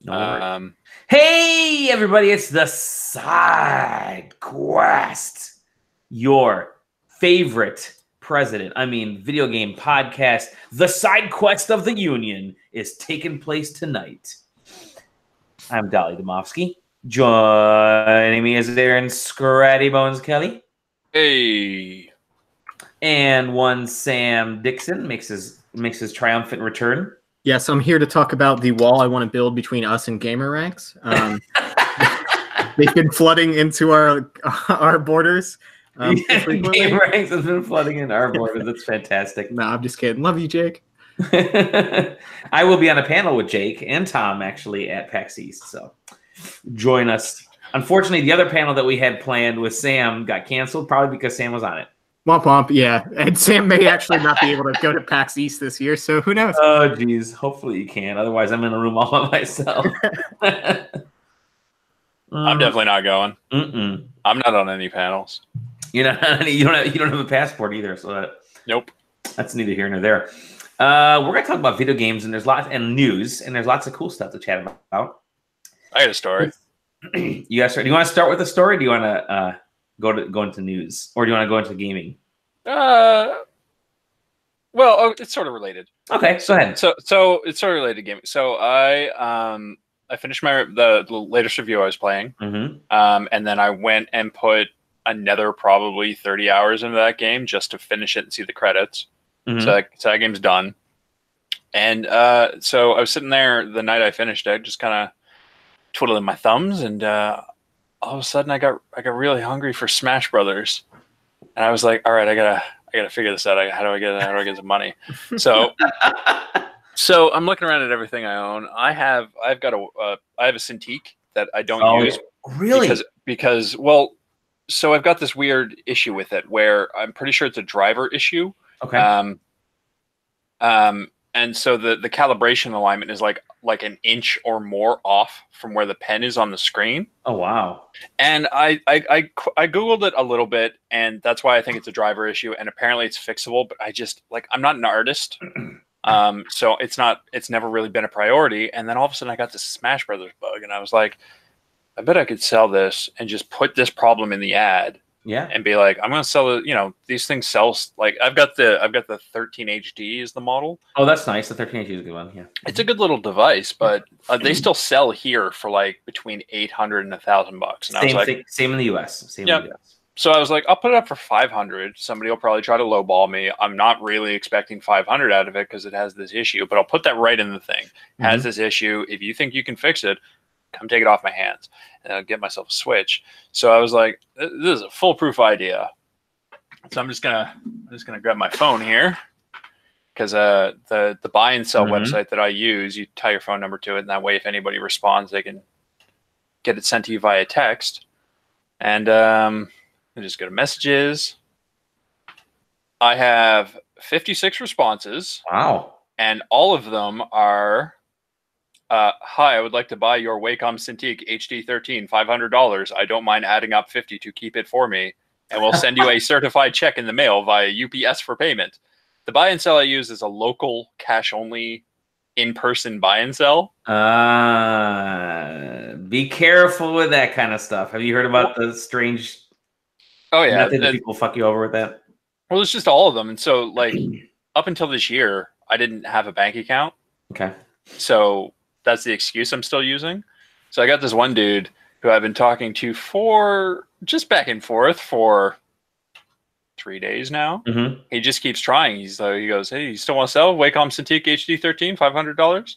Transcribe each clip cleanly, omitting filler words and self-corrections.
No worries. Hey, everybody, it's the SideQuest, your favorite video game podcast. The SideQuest of the Union is taking place tonight. I'm Dolly Domofsky. Joining me is Aaron Scratty Bones Kelly. Hey. And one Sam Dixon makes his triumphant return. Yes, I'm here to talk about the wall I want to build between us and gamer ranks. They've been flooding into our borders. Gamer ranks has been flooding in our borders. That's fantastic. No, I'm just kidding. Love you, Jake. I will be on a panel with Jake and Tom actually at PAX East, so join us. Unfortunately, the other panel that we had planned with Sam got canceled, probably because Sam was on it. Womp womp, yeah. And Sam may actually not be able to go to PAX East this year, so who knows? Oh, geez. Hopefully you can. Otherwise, I'm in a room all by myself. I'm definitely not going. I'm not on any panels. You don't have a passport either, so nope. That's neither here nor there. We're gonna talk about video games, and there's lots of cool stuff to chat about. I got a story. You guys, do you want to start with a story? Do you want to go into news, or do you want to go into gaming? Well, it's sort of related. Okay, go ahead. So it's sort of related to gaming. So I finished the latest review I was playing, and then I went and put another probably 30 hours into that game just to finish it and see the credits. So that game's done. And so I was sitting there the night I finished it, just kind of twiddling my thumbs, and all of a sudden I got really hungry for Smash Brothers, and I was like, all right, I gotta figure this out. How do I get some money? So I'm looking around at everything I own. I have a Cintiq that I don't use. Really? Because so I've got this weird issue with it where I'm pretty sure it's a driver issue. Okay. And so the calibration alignment is like an inch or more off from where the pen is on the screen. Oh, wow. And I Googled it a little bit, and that's why I think it's a driver issue. And apparently it's fixable, but I'm not an artist. So it's never really been a priority. And then all of a sudden I got this Smash Brothers bug, and I was like, I bet I could sell this and just put this problem in the ad. Yeah. And be like, I'm going to sell these things sell, like I've got the 13 HD is the model. Oh, that's nice. The 13 HD is a good one. Yeah. It's a good little device, but they still sell here for like between $800 and $1,000. And I was like, same in the US. In the US. So I was like, I'll put it up for $500. Somebody will probably try to lowball me. I'm not really expecting $500 out of it because it has this issue, but I'll put that right in the thing. Has this issue. If you think you can fix it, come take it off my hands, and I'll get myself a Switch. So I was like, this is a foolproof idea. So I'm just gonna grab my phone here, because the buy and sell website that I use, you tie your phone number to it, and that way if anybody responds, they can get it sent to you via text. And I just go to messages. I have 56 responses. Wow. And all of them are, hi, I would like to buy your Wacom Cintiq HD13, $500. I don't mind adding up 50 to keep it for me, and we'll send you a certified check in the mail via UPS for payment. The buy and sell I use is a local cash-only in-person buy and sell. Be careful with that kind of stuff. Have you heard about the strange method that people fuck you over with that? Well, it's just all of them. And so, like, up until this year, I didn't have a bank account. Okay. So that's the excuse I'm still using. So I got this one dude who I've been talking to for just back and forth for 3 days now. He just keeps trying. He goes, hey, you still want to sell Wacom Cintiq HD13, $500?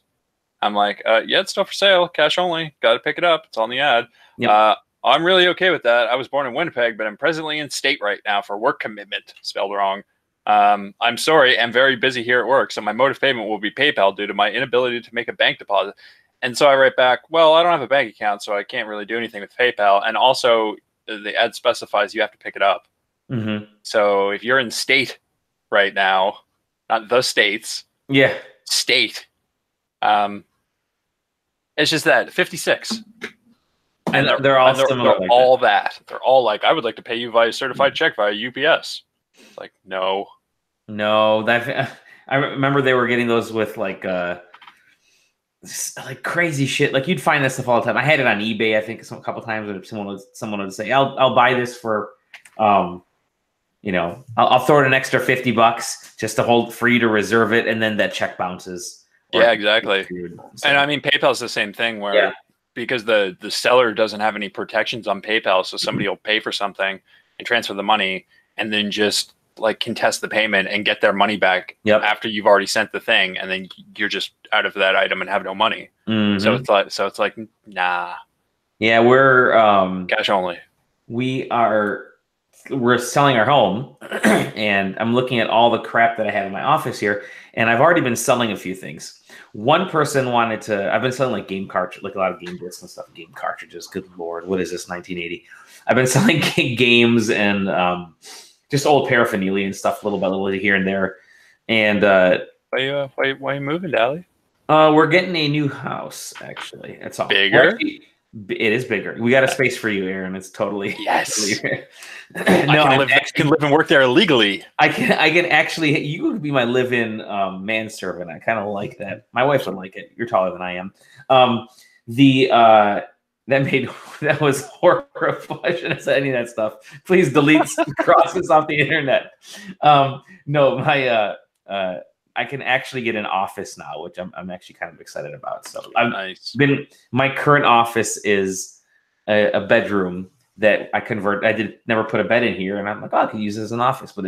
I'm like, yeah, it's still for sale, cash only. Got to pick it up. It's on the ad. Yep. I'm really okay with that. I was born in Winnipeg, but I'm presently in state right now for work commitment. Spelled wrong. I'm sorry, I'm very busy here at work, so my mode of payment will be PayPal due to my inability to make a bank deposit. And so I write back, well, I don't have a bank account, so I can't really do anything with PayPal. And also, the ad specifies you have to pick it up. So if you're in state right now, not the states, state, it's just that 56. And they're all similar. They're all that. They're all like, I would like to pay you via certified check via UPS. It's like, no. That I remember they were getting those with like like crazy shit. Like you'd find that stuff all the time. I had it on eBay, I think, a couple times. Or someone would say, "I'll buy this for, I'll throw it an extra $50 just to hold for you to reserve it, and then that check bounces." Yeah, exactly. So, and I mean, PayPal's the same thing where because the seller doesn't have any protections on PayPal, so somebody will pay for something and transfer the money, and then just like contest the payment and get their money back after you've already sent the thing, and then you're just out of that item and have no money. So it's like nah. Yeah, we're cash only. We're selling our home, and I'm looking at all the crap that I have in my office here, and I've already been selling a few things. One person wanted to. I've been selling like game cartridges, like a lot of game discs and stuff. Game cartridges. Good lord, what is this? 1980. I've been selling games and just old paraphernalia and stuff, little by little here and there. And why are you moving, Dally? We're getting a new house. Actually, it's all bigger. It is bigger. We got a space for you, Aaron. It's totally Totally I can live and work there illegally. I can actually. You would be my live-in manservant. I kind of like that. My wife would like it. You're taller than I am. That was horrible. I shouldn't have said any of that stuff. Please delete crosses off the internet. No, I can actually get an office now, which I'm actually kind of excited about. So my current office is a bedroom that I convert. I never put a bed in here, and I'm like, I could use it as an office, but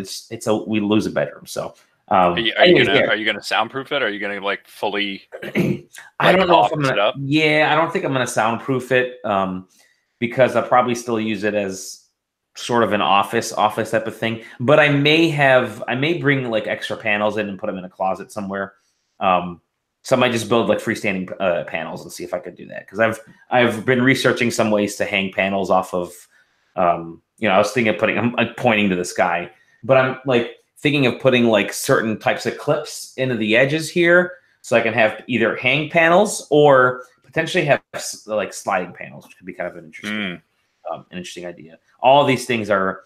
we lose a bedroom. So are you gonna soundproof it? Or are you gonna like fully? I don't know if I'm gonna. Yeah, I don't think I'm gonna soundproof it because I'll probably still use it as sort of an office type of thing. But I may bring like extra panels in and put them in a closet somewhere. So I might just build like freestanding panels and see if I could do that, because I've been researching some ways to hang panels off of. I was thinking of I'm pointing to the sky, but I'm like thinking of putting like certain types of clips into the edges here, so I can have either hang panels or potentially have like sliding panels, which could be kind of an interesting idea. All of these things are.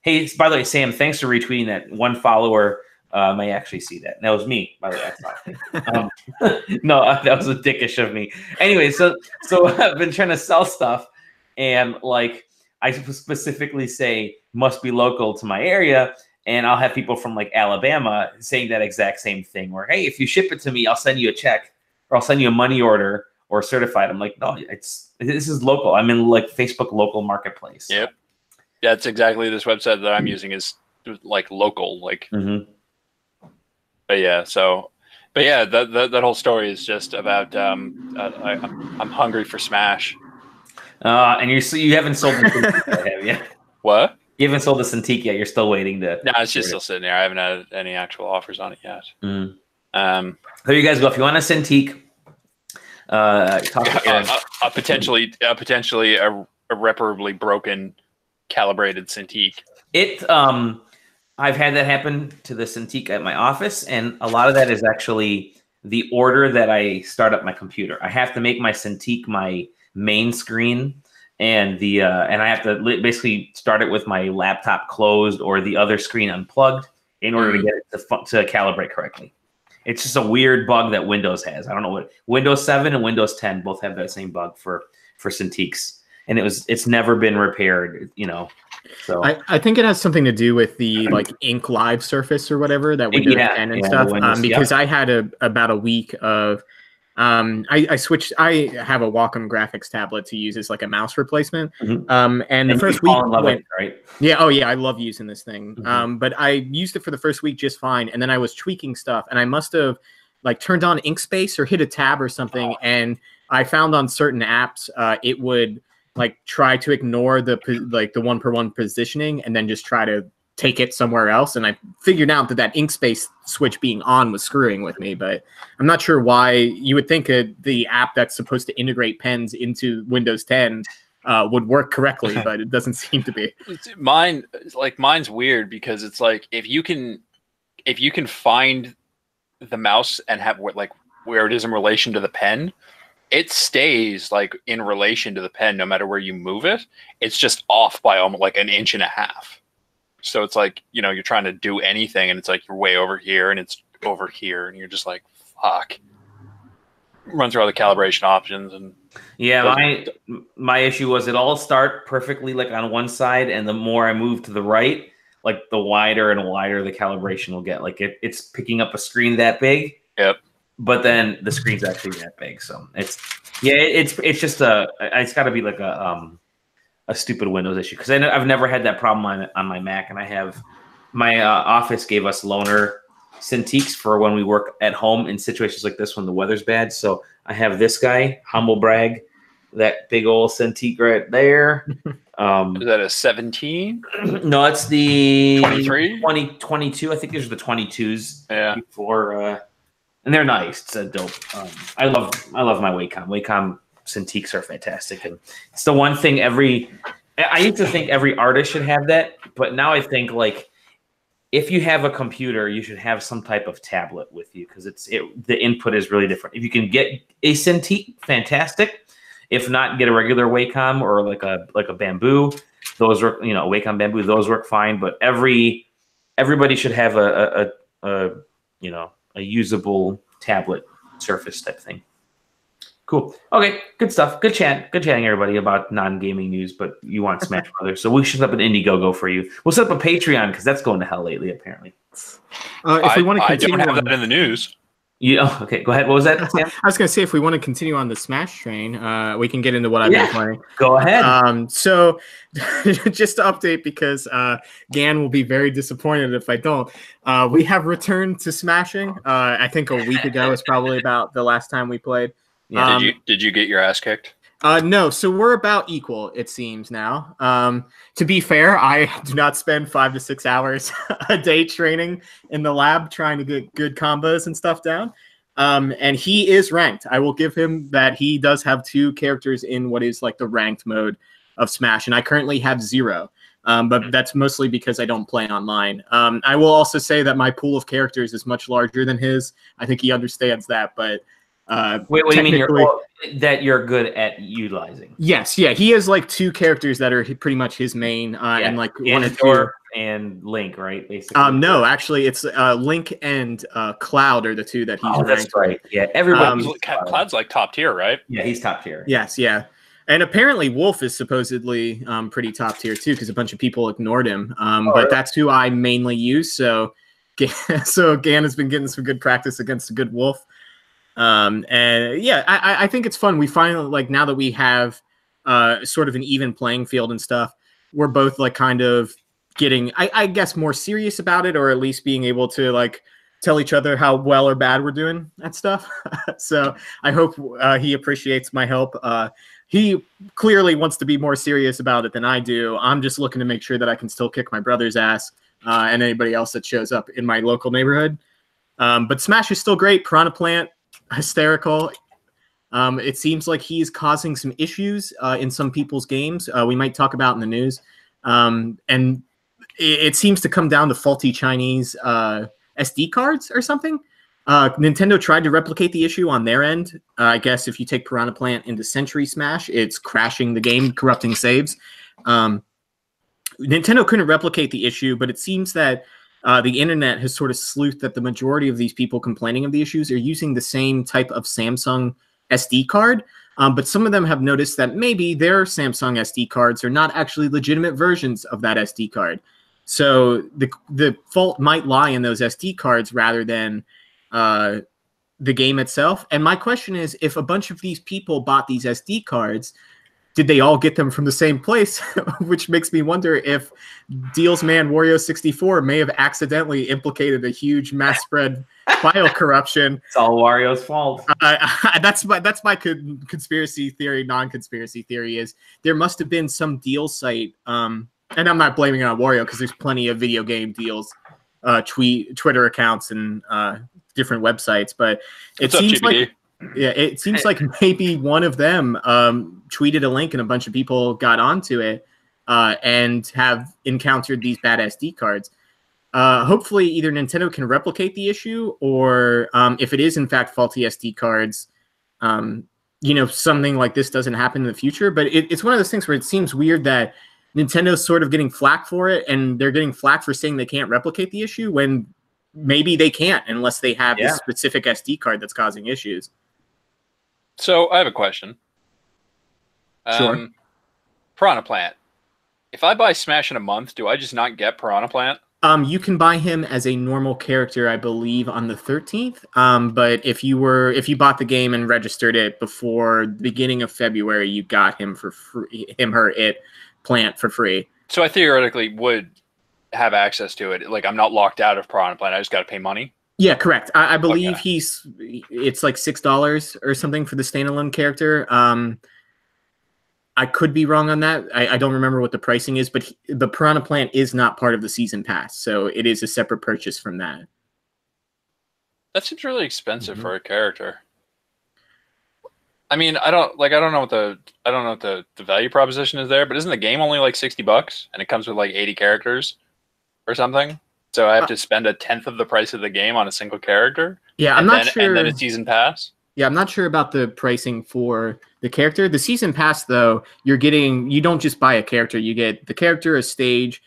Hey, by the way, Sam, thanks for retweeting that. One follower may actually see that. And that was me, by the way. No, that was a dickish of me. Anyway, so I've been trying to sell stuff, and like I specifically say must be local to my area, and I'll have people from like Alabama saying that exact same thing. Where, hey, if you ship it to me, I'll send you a check, or I'll send you a money order or certified. I'm like, no, this is local. I'm in like Facebook local marketplace. Yep. Yeah, that's exactly this website that I'm using is like local, like. But yeah, that whole story is just about I'm hungry for Smash. And you haven't sold the Cintiq yet, have you? What? You haven't sold the Cintiq yet. You're still waiting to. No, it's just still sitting there. I haven't had any actual offers on it yet. There you guys go. If you want a Cintiq, talk to Aaron. potentially irreparably broken, calibrated Cintiq. I've had that happen to the Cintiq at my office, and a lot of that is actually the order that I start up my computer. I have to make my Cintiq my main screen, and I have to basically start it with my laptop closed or the other screen unplugged in order to get it to calibrate correctly. It's just a weird bug that Windows has. I don't know what Windows 7 and Windows 10 both have that same bug for Cintiqs, and it's never been repaired. So I think it has something to do with the like ink live surface or whatever that Windows 10 and stuff. Because I had about a week of I switched. I have a Wacom graphics tablet to use as like a mouse replacement. And the first week went right. Yeah. Oh yeah. I love using this thing. But I used it for the first week just fine, and then I was tweaking stuff, and I must have like turned on Inkspace or hit a tab or something, and I found on certain apps it would like try to ignore the 1-per-1 positioning and then just try to take it somewhere else. And I figured out that Inkspace switch being on was screwing with me, but I'm not sure why. You would think the app that's supposed to integrate pens into Windows 10 would work correctly, but it doesn't seem to be. Mine's weird because it's like if you can find the mouse and have where it is in relation to the pen, it stays like in relation to the pen no matter where you move it. It's just off by almost like an inch and a half. So it's like, you're trying to do anything and it's like you're way over here and it's over here and you're just like, fuck. run through all the calibration options and. Yeah, my issue was it all start perfectly like on one side, and the more I move to the right, like the wider and wider the calibration will get. Like it's picking up a screen that big. Yep. But then the screen's actually that big, so it's just it's got to be like a stupid Windows issue, because I've never had that problem on my Mac, and I have my office gave us loaner Cintiqs for when we work at home in situations like this when the weather's bad. So I have this guy, humble brag, that big old Cintiq right there. Is that a 17? No, it's the 23? 2022. I think these are the 22s. Yeah. Before, and they're nice. It's a dope. I love my Wacom. Wacom Cintiqs are fantastic, and it's the one thing I used to think every artist should have that, but now I think like if you have a computer, you should have some type of tablet with you, because the input is really different. If you can get a Cintiq, fantastic. If not, get a regular Wacom or like a Bamboo. Those work, Wacom Bamboo. Those work fine. But everybody should have a usable tablet Surface type thing. Cool. Okay. Good stuff. Good chatting, everybody, about non-gaming news. But you want Smash Brothers, so we should set up an Indiegogo for you. We'll set up a Patreon, because that's going to hell lately, apparently. If we want to continue, I don't have that in the news. Okay, go ahead. What was that, Sam? I was going to say, if we want to continue on the Smash train, we can get into what I've been playing. Go ahead. So, just to update, because Gan will be very disappointed if I don't. We have returned to smashing. I think a week ago is probably about the last time we played. Yeah. Did you get your ass kicked? No, so we're about equal, it seems now. To be fair, I do not spend 5 to 6 hours a day training in the lab trying to get good combos and stuff down. And he is ranked. I will give him that. He does have 2 characters in what is like the ranked mode of Smash, and I currently have 0. But that's mostly because I don't play online. I will also say that my pool of characters is much larger than his. I think he understands that, but wait, what do you mean that you're good at utilizing? Yes, yeah, he has like 2 characters that are pretty much his main, and like one or 2 and Link, right? Basically, no, actually, it's Link and Cloud are the 2 that he's. Oh, that's right. Yeah, everybody. Cloud's like top tier, right? Yeah, he's top tier. Yes, yeah, and apparently Wolf is supposedly pretty top tier too, because a bunch of people ignored him. But really? That's who I mainly use. So Gan has been getting some good practice against a good Wolf. And yeah, I think it's fun. We finally, like, now that we have sort of an even playing field and stuff, we're both like kind of getting, I guess, more serious about it, or at least being able to like tell each other how well or bad we're doing at stuff. So I hope he appreciates my help. He clearly wants to be more serious about it than I do. I'm just looking to make sure that I can still kick my brother's ass and anybody else that shows up in my local neighborhood. But Smash is still great. Piranha Plant, hysterical. It seems like he's causing some issues in some people's games. We might talk about in the news. And it seems to come down to faulty Chinese SD cards or something. Nintendo tried to replicate the issue on their end. I guess if you take Piranha Plant into Century Smash, it's crashing the game, corrupting saves. Nintendo couldn't replicate the issue, but it seems that the internet has sort of sleuthed that the majority of these people complaining of the issues are using the same type of Samsung SD card. But some of them have noticed that maybe their Samsung SD cards are not actually legitimate versions of that SD card. So the fault might lie in those SD cards rather than the game itself. And my question is, if a bunch of these people bought these SD cards, did they all get them from the same place? Which makes me wonder if Deals Man Wario64 may have accidentally implicated a huge mass spread file corruption. It's all Wario's fault. That's my conspiracy theory. Non-conspiracy theory is there must have been some deal site, and I'm not blaming it on Wario because there's plenty of video game deals, Twitter accounts, and different websites. But it seems like. Yeah, it seems like maybe one of them tweeted a link and a bunch of people got onto it and have encountered these bad SD cards. Hopefully, either Nintendo can replicate the issue, or if it is in fact faulty SD cards, something like this doesn't happen in the future. But it's one of those things where it seems weird that Nintendo's sort of getting flack for it, and they're getting flack for saying they can't replicate the issue when maybe they can't unless they have this specific SD card that's causing issues. So I have a question. Sure. Piranha Plant. If I buy Smash in a month, do I just not get Piranha Plant? You can buy him as a normal character, I believe, on the 13th. But if you bought the game and registered it before the beginning of February, you got him for free, Plant for free. So I theoretically would have access to it. Like, I'm not locked out of Piranha Plant. I just got to pay money. Yeah, correct. I believe it's like $6 or something for the standalone character. I could be wrong on that. I don't remember what the pricing is, but the Piranha Plant is not part of the season pass, so it is a separate purchase from that. That seems really expensive for a character. I mean, I don't know what the value proposition is there, but isn't the game only like $60 and it comes with like 80 characters or something? So I have to spend 1/10 of the price of the game on a single character? Yeah, I'm not sure. And then a season pass? Yeah, I'm not sure about the pricing for the character. The season pass, though, you don't just buy a character. You get the character, a stage,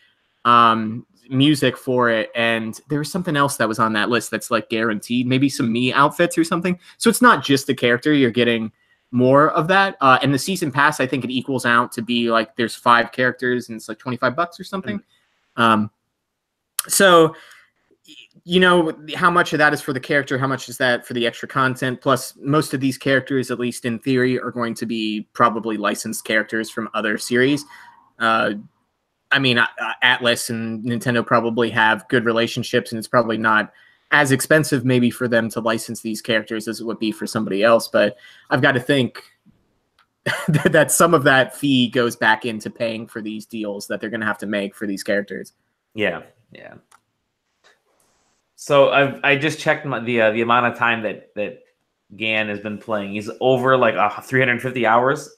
music for it, and there was something else that was on that list that's like guaranteed, maybe some Mii outfits or something. So it's not just the character. You're getting more of that. And the season pass, I think it equals out to be like there's 5 characters and it's like $25 or something. So you know how much of that is for the character, how much is that for the extra content. Plus, most of these characters, at least in theory, are going to be probably licensed characters from other series. I mean, Atlas and Nintendo probably have good relationships, and it's probably not as expensive maybe for them to license these characters as it would be for somebody else. But I've got to think that some of that fee goes back into paying for these deals that they're going to have to make for these characters. Yeah. So I just checked the amount of time that Gan has been playing. He's over like 350 hours,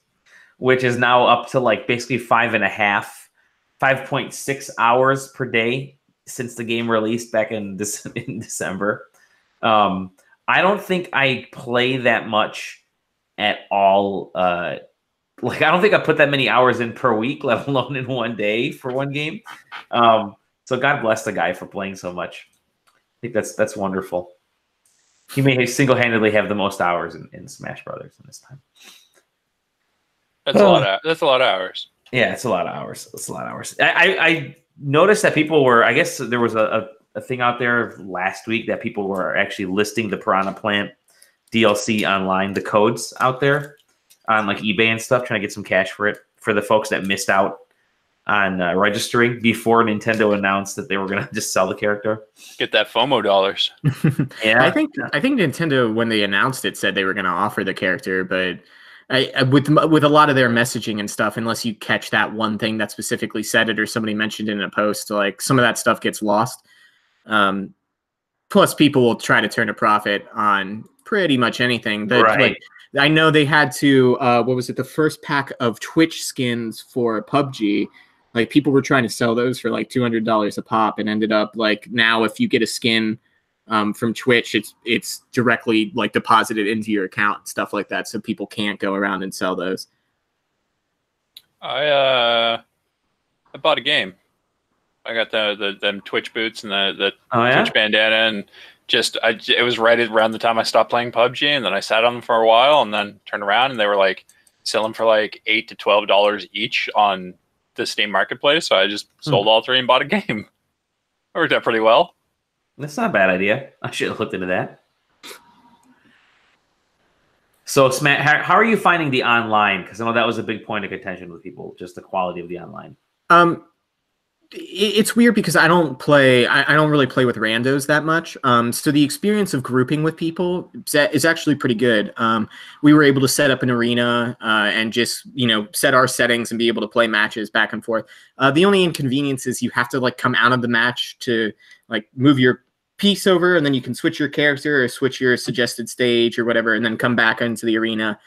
which is now up to like basically 5.6 hours per day since the game released back in December. I don't think I play that much at all. Like, I don't think I put that many hours in per week, let alone in one day for one game. So God bless the guy for playing so much. I think that's wonderful. He may single-handedly have the most hours in Smash Brothers in this time. That's a lot of hours. Yeah, it's a lot of hours. It's a lot of hours. I noticed that people were, I guess there was a thing out there last week that people were actually listing the Piranha Plant DLC online, the codes out there on like eBay and stuff, trying to get some cash for it for the folks that missed out on registering before Nintendo announced that they were going to just sell the character. Get that FOMO dollars. Yeah, I think Nintendo, when they announced it, said they were going to offer the character, but with a lot of their messaging and stuff, unless you catch that one thing that specifically said it or somebody mentioned it in a post, like some of that stuff gets lost. Plus, people will try to turn a profit on pretty much anything. Right. Like, I know they had to, what was it, the first pack of Twitch skins for PUBG, like people were trying to sell those for like $200 a pop, and ended up like now if you get a skin from Twitch, it's directly like deposited into your account and stuff like that, so people can't go around and sell those. I bought a game. I got them Twitch boots and the Twitch bandana, and it was right around the time I stopped playing PUBG, and then I sat on them for a while, and then turned around and they were like selling for like $8 to $12 each on the Steam Marketplace. So I just sold all 3 and bought a game. It worked out pretty well. That's not a bad idea. I should have looked into that. So, Smash, how are you finding the online? Because I know that was a big point of contention with people, just the quality of the online. It's weird because I don't really play with randos that much. So the experience of grouping with people is actually pretty good. We were able to set up an arena and just, set our settings and be able to play matches back and forth. The only inconvenience is you have to like come out of the match to like move your piece over, and then you can switch your character or switch your suggested stage or whatever, and then come back into the arena.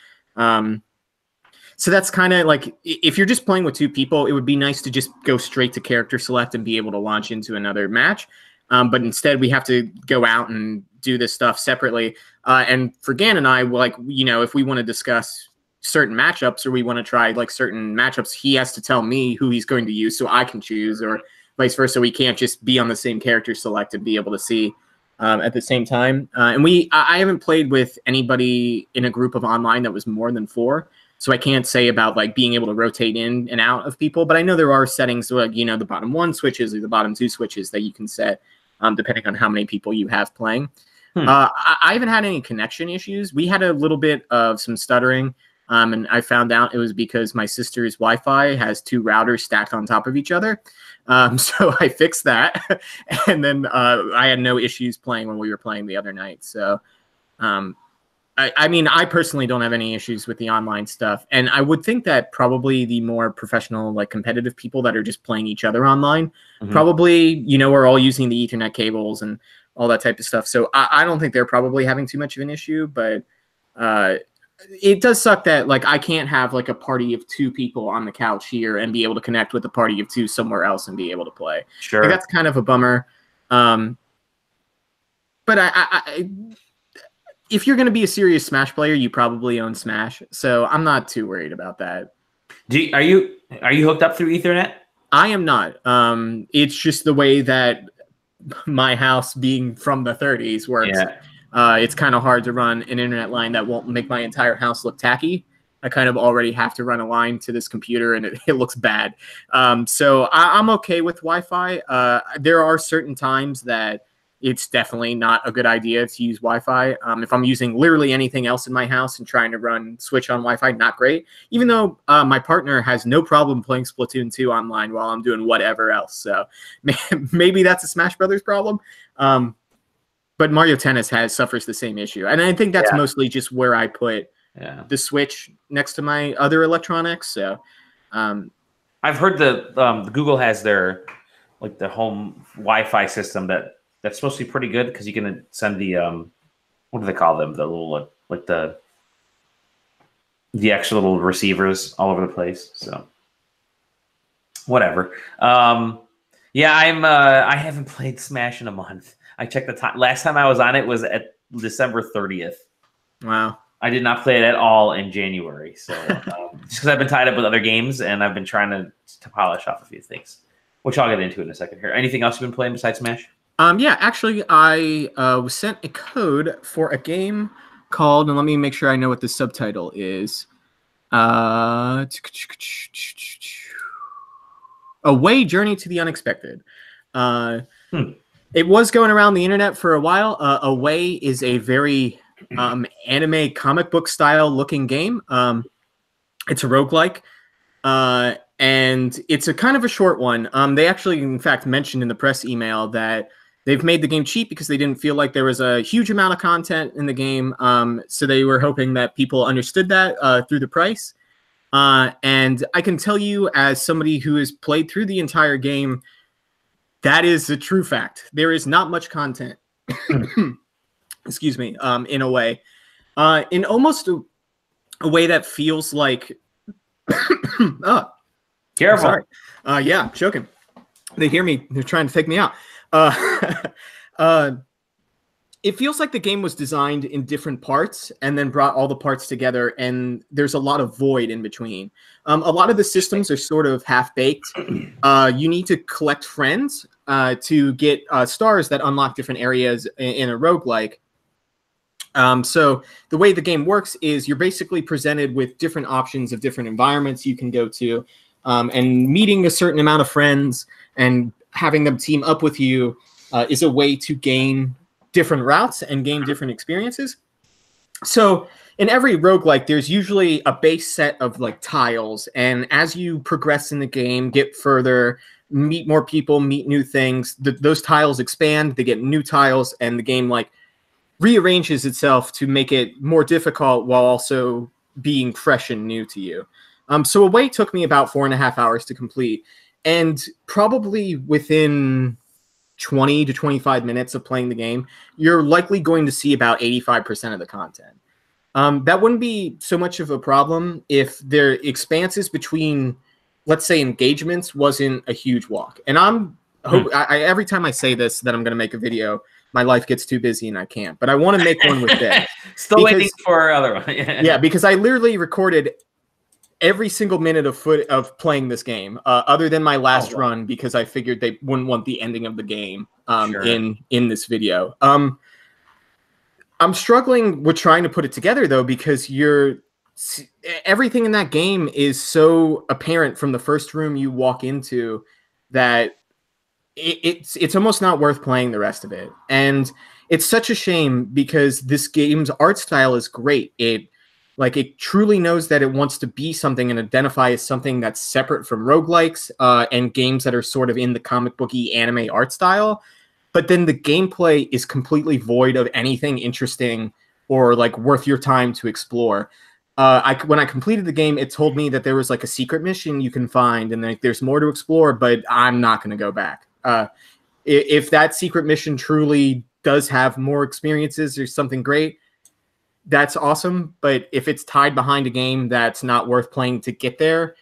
So that's kind of like, if you're just playing with 2 people, it would be nice to just go straight to character select and be able to launch into another match. But instead, we have to go out and do this stuff separately. And for Gan and I, like, if we want to discuss certain matchups or we want to try like certain matchups, he has to tell me who he's going to use so I can choose, or vice versa. We can't just be on the same character select and be able to see at the same time. And I haven't played with anybody in a group of online that was more than 4. So I can't say about like being able to rotate in and out of people, but I know there are settings like, you know, the bottom 1 switches or the bottom 2 switches that you can set depending on how many people you have playing. I haven't had any connection issues. We had a little bit of some stuttering, and I found out it was because my sister's Wi-Fi has 2 routers stacked on top of each other. So I fixed that, and then I had no issues playing when we were playing the other night. So I mean, I personally don't have any issues with the online stuff. And I would think that probably the more professional, like competitive people that are just playing each other online, probably, you know, are all using the Ethernet cables and all that type of stuff. So I don't think they're probably having too much of an issue, but it does suck that like I can't have like a party of 2 people on the couch here and be able to connect with a party of 2 somewhere else and be able to play. Sure. Like, that's kind of a bummer. But if you're going to be a serious Smash player, you probably own Smash. So I'm not too worried about that. Are you hooked up through Ethernet? I am not. It's just the way that my house, being from the 30s, works. Yeah. It's kind of hard to run an internet line that won't make my entire house look tacky. I kind of already have to run a line to this computer, and it looks bad. So I'm okay with Wi-Fi. There are certain times that it's definitely not a good idea to use Wi-Fi. If I'm using literally anything else in my house and trying to run Switch on Wi-Fi, not great. Even though my partner has no problem playing Splatoon 2 online while I'm doing whatever else. So maybe that's a Smash Brothers problem. But Mario Tennis suffers the same issue. And I think that's mostly just where I put the Switch next to my other electronics. So I've heard the Google has their like the home Wi-Fi system that's supposed to be pretty good because you can send the what do they call them? The little like the extra little receivers all over the place. So whatever. Yeah, I haven't played Smash in a month. I checked the time. Last time I was on it was at December 30th. Wow. I did not play it at all in January. So just because I've been tied up with other games and I've been trying to polish off a few things, which I'll get into in a second here. Anything else you've been playing besides Smash? Yeah, actually, I was sent a code for a game called, and let me make sure I know what the subtitle is. Away Journey to the Unexpected. It was going around the internet for a while. Away is a very anime comic book style looking game. It's a roguelike. And it's a kind of a short one. They actually, in fact, mentioned in the press email that they've made the game cheap because they didn't feel like there was a huge amount of content in the game. So they were hoping that people understood that through the price. And I can tell you, as somebody who has played through the entire game, that is a true fact. There is not much content, excuse me, in a way. In almost a way that feels like... oh, careful. Sorry. Yeah, choking. They hear me. They're trying to take me out. It feels like the game was designed in different parts and then brought all the parts together, and there's a lot of void in between. A lot of the systems are sort of half-baked. You need to collect friends to get stars that unlock different areas in a roguelike. So the way the game works is you're basically presented with different options of different environments you can go to, and meeting a certain amount of friends and having them team up with you is a way to gain different routes and gain different experiences. So in every roguelike, there's usually a base set of like tiles. And as you progress in the game, get further, meet more people, meet new things, those tiles expand, they get new tiles, and the game like rearranges itself to make it more difficult while also being fresh and new to you. So Away took me about 4.5 hours to complete, and probably within 20 to 25 minutes of playing the game, you're likely going to see about 85% of the content. That wouldn't be so much of a problem if their expanses between, let's say, engagements wasn't a huge walk. And every time I say this, that I'm going to make a video, my life gets too busy and I can't. But I want to make one with this. Still waiting for another one. Yeah, because I literally recorded every single minute of playing this game, other than my last run, because I figured they wouldn't want the ending of the game in this video. I'm struggling with trying to put it together though, because everything in that game is so apparent from the first room you walk into that it's almost not worth playing the rest of it. And it's such a shame because this game's art style is great. It truly knows that it wants to be something and identify as something that's separate from roguelikes and games that are sort of in the comic booky anime art style. But then the gameplay is completely void of anything interesting or like worth your time to explore. When I completed the game, it told me that there was like a secret mission you can find and like there's more to explore, but I'm not going to go back. If that secret mission truly does have more experiences or something great, that's awesome. But if it's tied behind a game that's not worth playing to get there,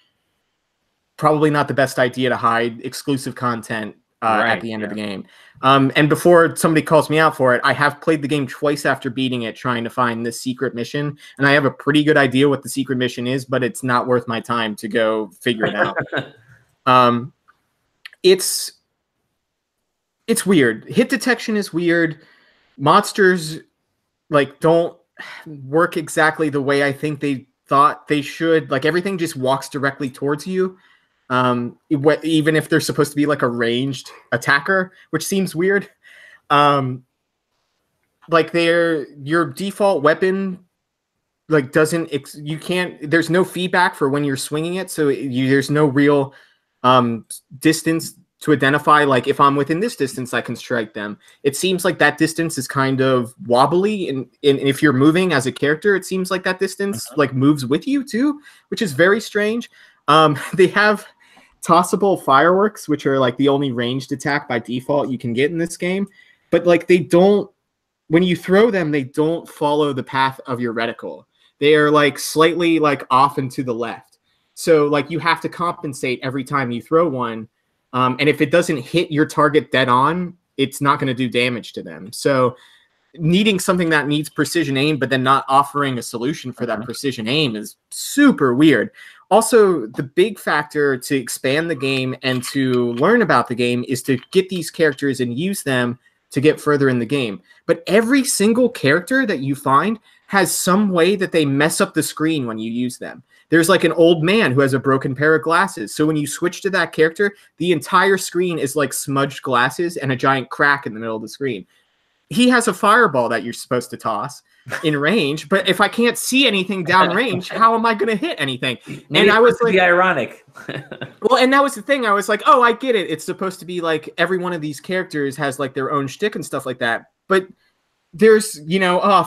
probably not the best idea to hide exclusive content at the end of the game. And before somebody calls me out for it, I have played the game twice after beating it, trying to find this secret mission. And I have a pretty good idea what the secret mission is, but it's not worth my time to go figure it out. It's weird. Hit detection is weird. Monsters like don't work exactly the way I think they thought they should. Like everything just walks directly towards you. Even if they're supposed to be like a ranged attacker, which seems weird. Like your default weapon like there's no feedback for when you're swinging it. So there's no real distance to identify, like if I'm within this distance, I can strike them. It seems like that distance is kind of wobbly, and if you're moving as a character, it seems like that distance like moves with you too, which is very strange. They have tossable fireworks, which are like the only ranged attack by default you can get in this game, but like when you throw them, they don't follow the path of your reticle. They are like slightly like off and to the left. So like you have to compensate every time you throw one. And if it doesn't hit your target dead on, it's not going to do damage to them. So needing something that needs precision aim, but then not offering a solution for that precision aim is super weird. Also, the big factor to expand the game and to learn about the game is to get these characters and use them to get further in the game. But every single character that you find has some way that they mess up the screen when you use them. There's like an old man who has a broken pair of glasses. So when you switch to that character, the entire screen is like smudged glasses and a giant crack in the middle of the screen. He has a fireball that you're supposed to toss in range, but if I can't see anything down range, how am I going to hit anything? Maybe and I was like, ironic. Well, and that was the thing. I was like, oh, I get it. It's supposed to be like every one of these characters has like their own shtick and stuff like that. But there's,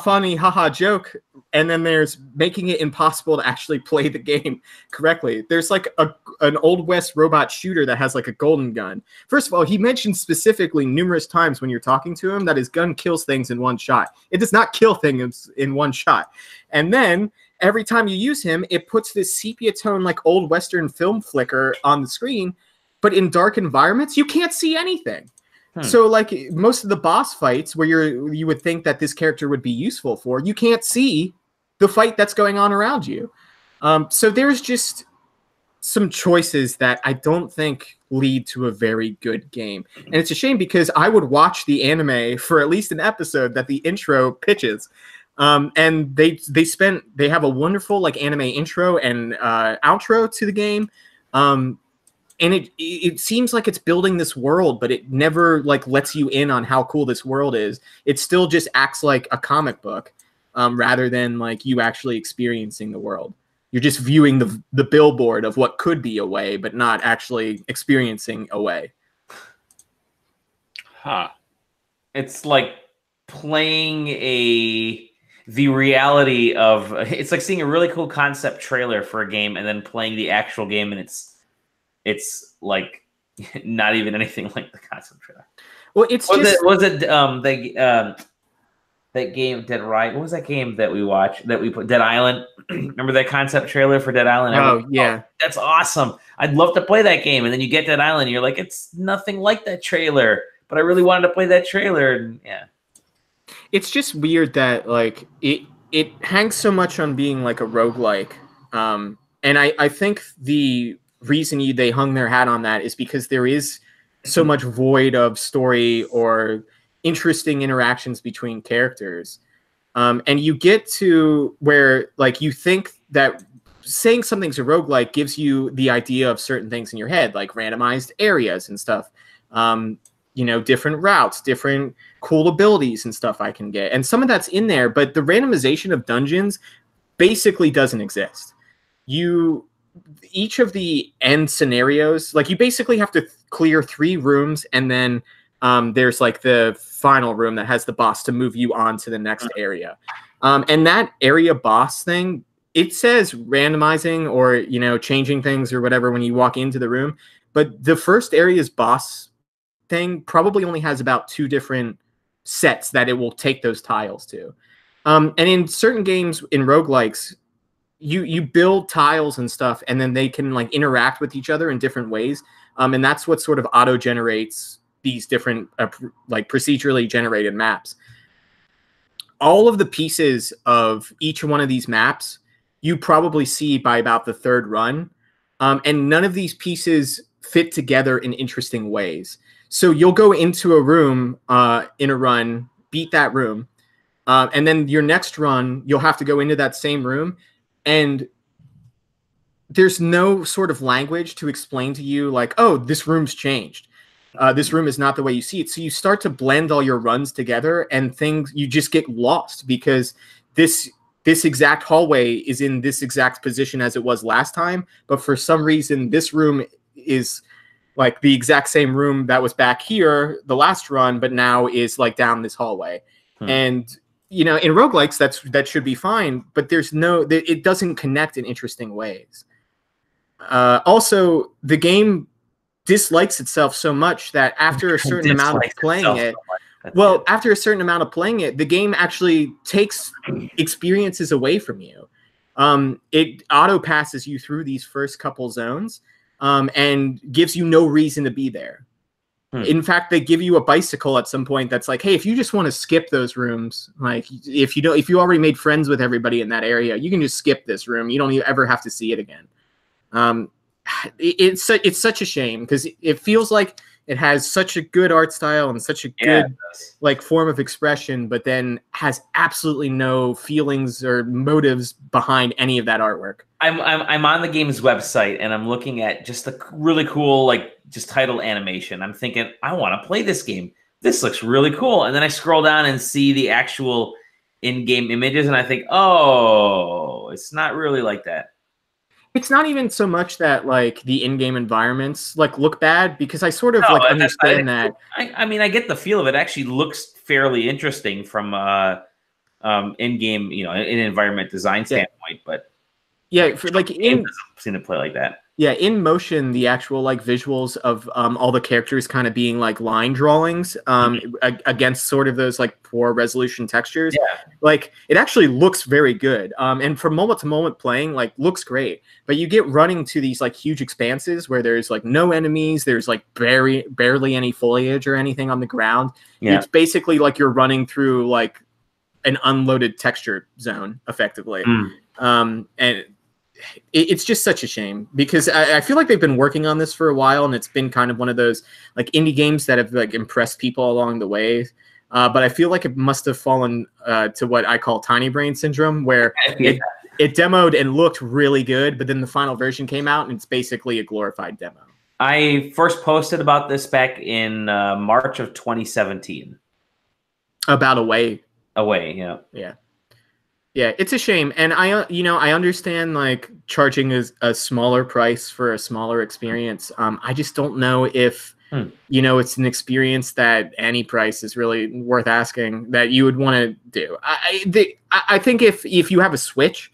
funny, haha, joke. And then there's making it impossible to actually play the game correctly. There's like an Old West robot shooter that has like a golden gun. First of all, he mentioned specifically numerous times when you're talking to him that his gun kills things in one shot. It does not kill things in one shot. And then every time you use him, it puts this sepia tone like old Western film flicker on the screen. But in dark environments, you can't see anything. So like most of the boss fights where you would think that this character would be useful for, you can't see the fight that's going on around you. So there's just some choices that I don't think lead to a very good game. And it's a shame because I would watch the anime for at least an episode that the intro pitches. And they have a wonderful like anime intro and outro to the game. And it seems like it's building this world, but it never like lets you in on how cool this world is. It still just acts like a comic book rather than like you actually experiencing the world. You're just viewing the billboard of what could be a way, but not actually experiencing a way. Huh. It's like playing the reality of, it's like seeing a really cool concept trailer for a game and then playing the actual game, and it's like not even anything like the concept trailer. Well, it's that game Dead Rising? What was that game that we watched that we put Dead Island? Remember that concept trailer for Dead Island? Oh yeah, that's awesome. I'd love to play that game, and then you get Dead Island, and you're like, it's nothing like that trailer, but I really wanted to play that trailer. And yeah, it's just weird that like it hangs so much on being like a roguelike. And I think the reason they hung their hat on that is because there is so much void of story or interesting interactions between characters. And you get to where like you think that saying something's a roguelike gives you the idea of certain things in your head, like randomized areas and stuff. You know, different routes, different cool abilities and stuff I can get. And some of that's in there, but the randomization of dungeons basically doesn't exist. Each of the end scenarios, like you basically have to clear 3 rooms, and then there's like the final room that has the boss to move you on to the next area. And that area boss thing, it says randomizing or, you know, changing things or whatever when you walk into the room. But the first area's boss thing probably only has about 2 different sets that it will take those tiles to. And in certain games, in roguelikes, you build tiles and stuff, and then they can like interact with each other in different ways. And that's what sort of auto-generates these different like procedurally generated maps. All of the pieces of each one of these maps you probably see by about the 3rd run. And none of these pieces fit together in interesting ways. So you'll go into a room in a run, beat that room, and then your next run, you'll have to go into that same room, and there's no sort of language to explain to you like, oh, this room's changed. This room is not the way you see it. So you start to blend all your runs together, and you just get lost because this exact hallway is in this exact position as it was last time. But for some reason, this room is like the exact same room that was back here the last run, but now is like down this hallway. And you know, in roguelikes, that should be fine, but it doesn't connect in interesting ways. Also, the game dislikes itself so much that after a certain amount of playing it, after a certain amount of playing it, the game actually takes experiences away from you. It auto passes you through these first couple zones, and gives you no reason to be there. In fact, they give you a bicycle at some point that's like, hey, if you just want to skip those rooms, like if you already made friends with everybody in that area, you can just skip this room. You don't ever have to see it again. It's such a shame because it feels like it has such a good art style and such a good like form of expression, but then has absolutely no feelings or motives behind any of that artwork. I'm on the game's website and I'm looking at just the really cool like just title animation. I'm thinking I want to play this game. This looks really cool. And then I scroll down and see the actual in-game images, and I think, oh, it's not really like that. It's not even so much that like the in-game environments like look bad, because I sort of like understand that. I mean, I get the feel of it. Actually looks fairly interesting from in-game, you know, in environment design standpoint, but yeah, for like in doesn't seem to play like that. Yeah, in motion, the actual like visuals of all the characters kind of being like line drawings against sort of those like poor resolution textures. Yeah. Like it actually looks very good. And from moment to moment playing, like looks great. But you get running to these like huge expanses where there's like no enemies. There's like barely any foliage or anything on the ground. Yeah. It's basically like you're running through like an unloaded texture zone effectively. And it's just such a shame because I feel like they've been working on this for a while, and it's been kind of one of those like indie games that have like impressed people along the way. But I feel like it must have fallen to what I call tiny brain syndrome, where it demoed and looked really good, but then the final version came out and it's basically a glorified demo. I first posted about this back in March of 2017. About Away. Yeah. Yeah, it's a shame, and I understand like charging a smaller price for a smaller experience. I just don't know if it's an experience that any price is really worth asking that you would want to do. I think if you have a Switch,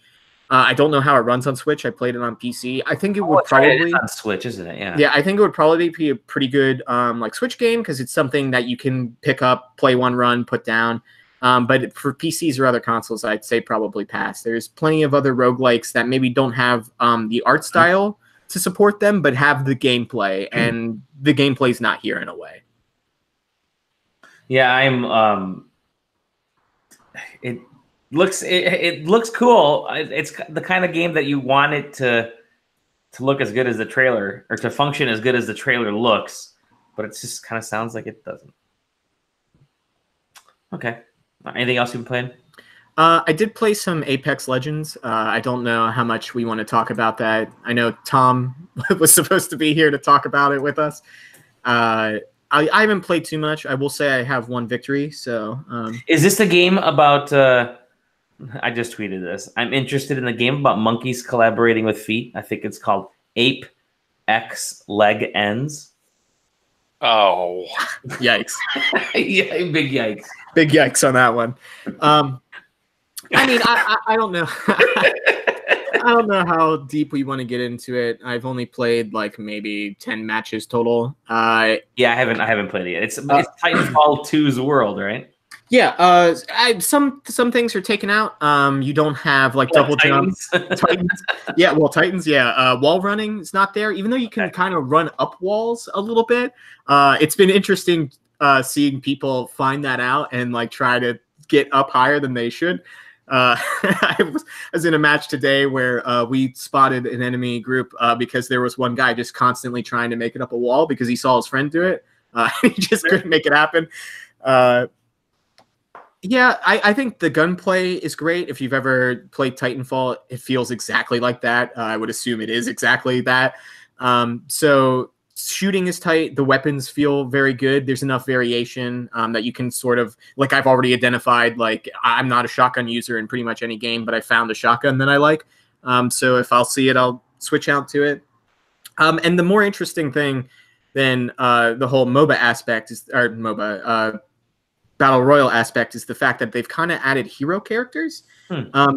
I don't know how it runs on Switch. I played it on PC. I think it would probably on Switch, isn't it? Yeah. Yeah, I think it would probably be a pretty good like Switch game because it's something that you can pick up, play one run, put down. But for PCs or other consoles, I'd say probably pass. There's plenty of other roguelikes that maybe don't have the art style to support them, but have the gameplay, and the gameplay's not here in a way. Yeah, it looks cool. It's the kind of game that you want it to to look as good as the trailer, or to function as good as the trailer looks, but it just kind of sounds like it doesn't. Okay. Anything else you've been playing? I did play some Apex Legends. I don't know how much we want to talk about that. I know Tom was supposed to be here to talk about it with us. I haven't played too much. I will say I have one victory. So, is this the game about? I just tweeted this. I'm interested in the game about monkeys collaborating with feet. I think it's called Ape X Leg Ends. Oh, yikes! Yeah, big yikes! Big yikes on that one. I mean, I don't know. I don't know how deep we want to get into it. I've only played like maybe 10 matches total. Yeah, I haven't played it yet. It's Titanfall 2's world, right? Yeah. Some things are taken out. You don't have like double jumps. Titans. Yeah. Well, Titans. Yeah. Wall running is not there, even though you can kind of run up walls a little bit. It's been interesting seeing people find that out and like try to get up higher than they should. I was in a match today where we spotted an enemy group because there was one guy just constantly trying to make it up a wall because he saw his friend do it. He just couldn't make it happen. Yeah, I think the gunplay is great. If you've ever played Titanfall, it feels exactly like that. I would assume it is exactly that. So shooting is tight. The weapons feel very good. There's enough variation that you can sort of, like I've already identified, like I'm not a shotgun user in pretty much any game, but I found a shotgun that I like. So if I'll see it, I'll switch out to it. And the more interesting thing than the whole MOBA aspect is, or MOBA, Battle Royale aspect is the fact that they've kind of added hero characters.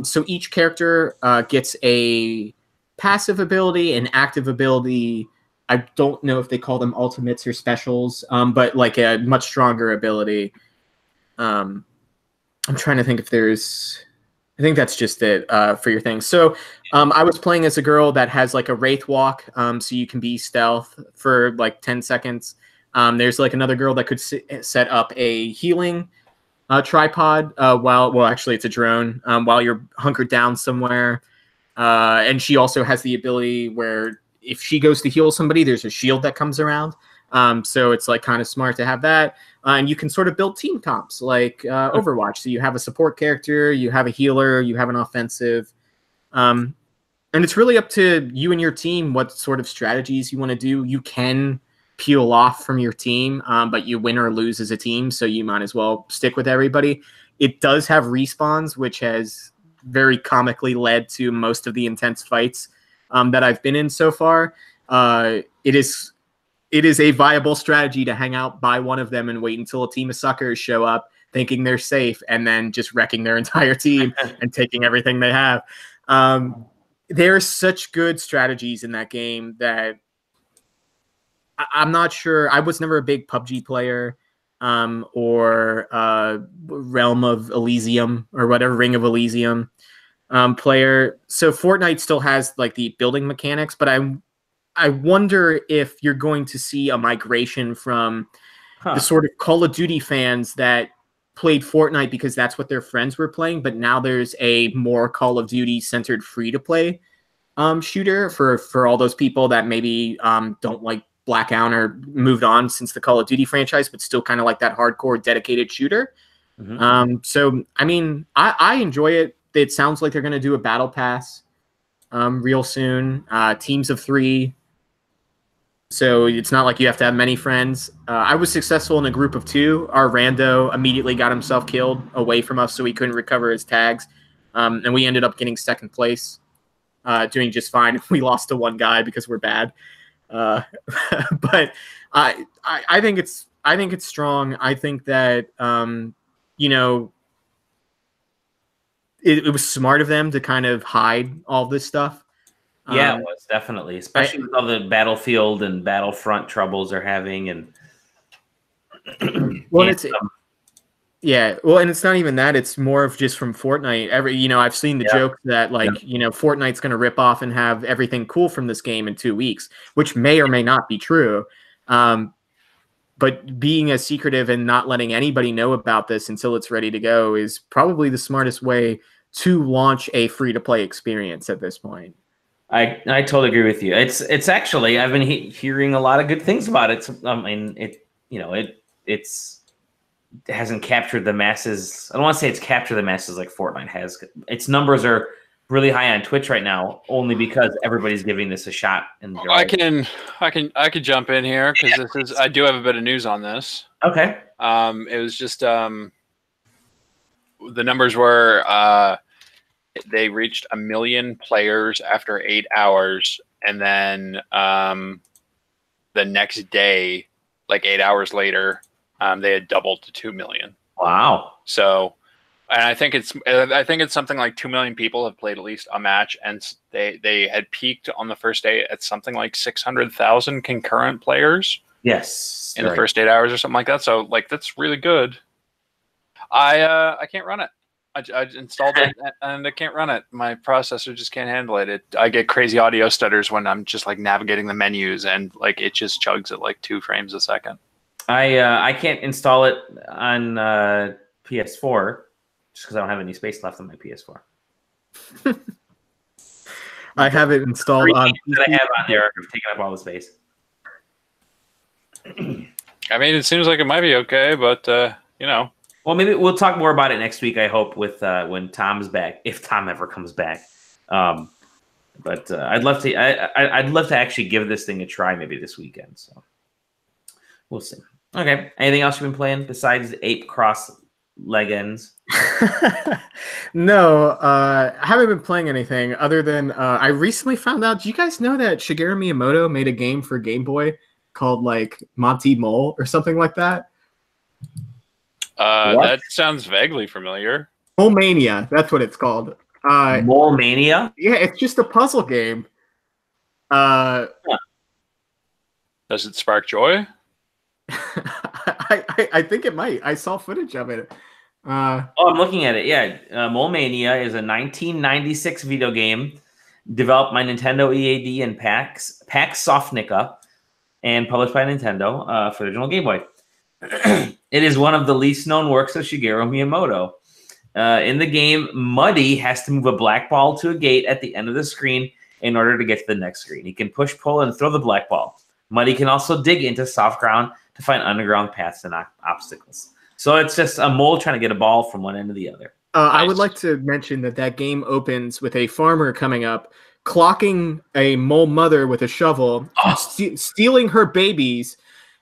So each character gets a passive ability, an active ability. I don't know if they call them ultimates or specials, but like a much stronger ability. I'm trying to think if there's... I think that's just it for your thing. So I was playing as a girl that has like a Wraith Walk, so you can be stealth for like 10 seconds. There's like another girl that could set up a healing tripod well, actually it's a drone while you're hunkered down somewhere. And she also has the ability where if she goes to heal somebody, there's a shield that comes around. So it's like kind of smart to have that. And you can sort of build team comps like Overwatch. So you have a support character, you have a healer, you have an offensive. And it's really up to you and your team what sort of strategies you want to do. You can peel off from your team, but you win or lose as a team, so you might as well stick with everybody. It does have respawns, which has very comically led to most of the intense fights that I've been in so far. It is a viable strategy to hang out by one of them and wait until a team of suckers show up thinking they're safe and then just wrecking their entire team and taking everything they have. There are such good strategies in that game that I'm not sure. I was never a big PUBG player or Realm of Elysium or whatever, Ring of Elysium player. So Fortnite still has like the building mechanics, but I wonder if you're going to see a migration from the sort of Call of Duty fans that played Fortnite because that's what their friends were playing, but now there's a more Call of Duty centered free-to-play shooter for all those people that maybe don't like Blackout or moved on since the Call of Duty franchise, but still kind of like that hardcore dedicated shooter. So, I mean, I enjoy it. It sounds like they're going to do a battle pass real soon. Teams of 3. So it's not like you have to have many friends. I was successful in a group of 2. Our rando immediately got himself killed away from us, so he couldn't recover his tags. And we ended up getting second place, doing just fine. We lost to one guy because we're bad. But I think it's strong. I think that you know, it was smart of them to kind of hide all this stuff. Yeah, it was definitely, especially with all the Battlefield and Battlefront troubles they're having, and well, yeah, well, and it's not even that; it's more of just from Fortnite. I've seen the joke that Fortnite's going to rip off and have everything cool from this game in 2 weeks, which may or may not be true. But being as secretive and not letting anybody know about this until it's ready to go is probably the smartest way to launch a free-to-play experience at this point. I totally agree with you. It's actually I've been hearing a lot of good things about it. I mean, it hasn't captured the masses. I don't want to say it's captured the masses like Fortnite has. Its numbers are really high on Twitch right now, only because everybody's giving this a shot. And I could jump in here because I do have a bit of news on this. Okay. It was just the numbers were they reached 1 million players after 8 hours, and then the next day, like 8 hours later, they had doubled to 2 million. Wow. So, and I think it's something like 2 million people have played at least a match, and they had peaked on the first day at something like 600,000 concurrent players. Yes. In the first 8 hours or something like that. So like that's really good. I can't run it. I installed it and I can't run it. My processor just can't handle it. I get crazy audio stutters when I'm just like navigating the menus, and like it just chugs at like 2 frames a second. I can't install it on PS4 just because I don't have any space left on my PS4. I have it installed on that I have on there have taken up all the space. I mean, it seems like it might be okay, but you know. Well, maybe we'll talk more about it next week. I hope with when Tom's back, if Tom ever comes back. But I'd love to. I'd love to actually give this thing a try maybe this weekend. So we'll see. Okay. Anything else you've been playing besides Ape Cross Legends? No, I haven't been playing anything other than I recently found out. Do you guys know that Shigeru Miyamoto made a game for Game Boy called like Monty Mole or something like that? That sounds vaguely familiar. Mole Mania, that's what it's called. Mole Mania? Yeah, it's just a puzzle game. Does it spark joy? I think it might. I saw footage of it. I'm looking at it. Yeah, Mole Mania is a 1996 video game developed by Nintendo EAD and PAX Softnica and published by Nintendo for the original Game Boy. It is one of the least known works of Shigeru Miyamoto. In the game, Muddy has to move a black ball to a gate at the end of the screen in order to get to the next screen. He can push, pull, and throw the black ball. Muddy can also dig into soft ground to find underground paths and obstacles. So it's just a mole trying to get a ball from one end to the other. Nice. I would like to mention that game opens with a farmer coming up, clocking a mole mother with a shovel, stealing her babies,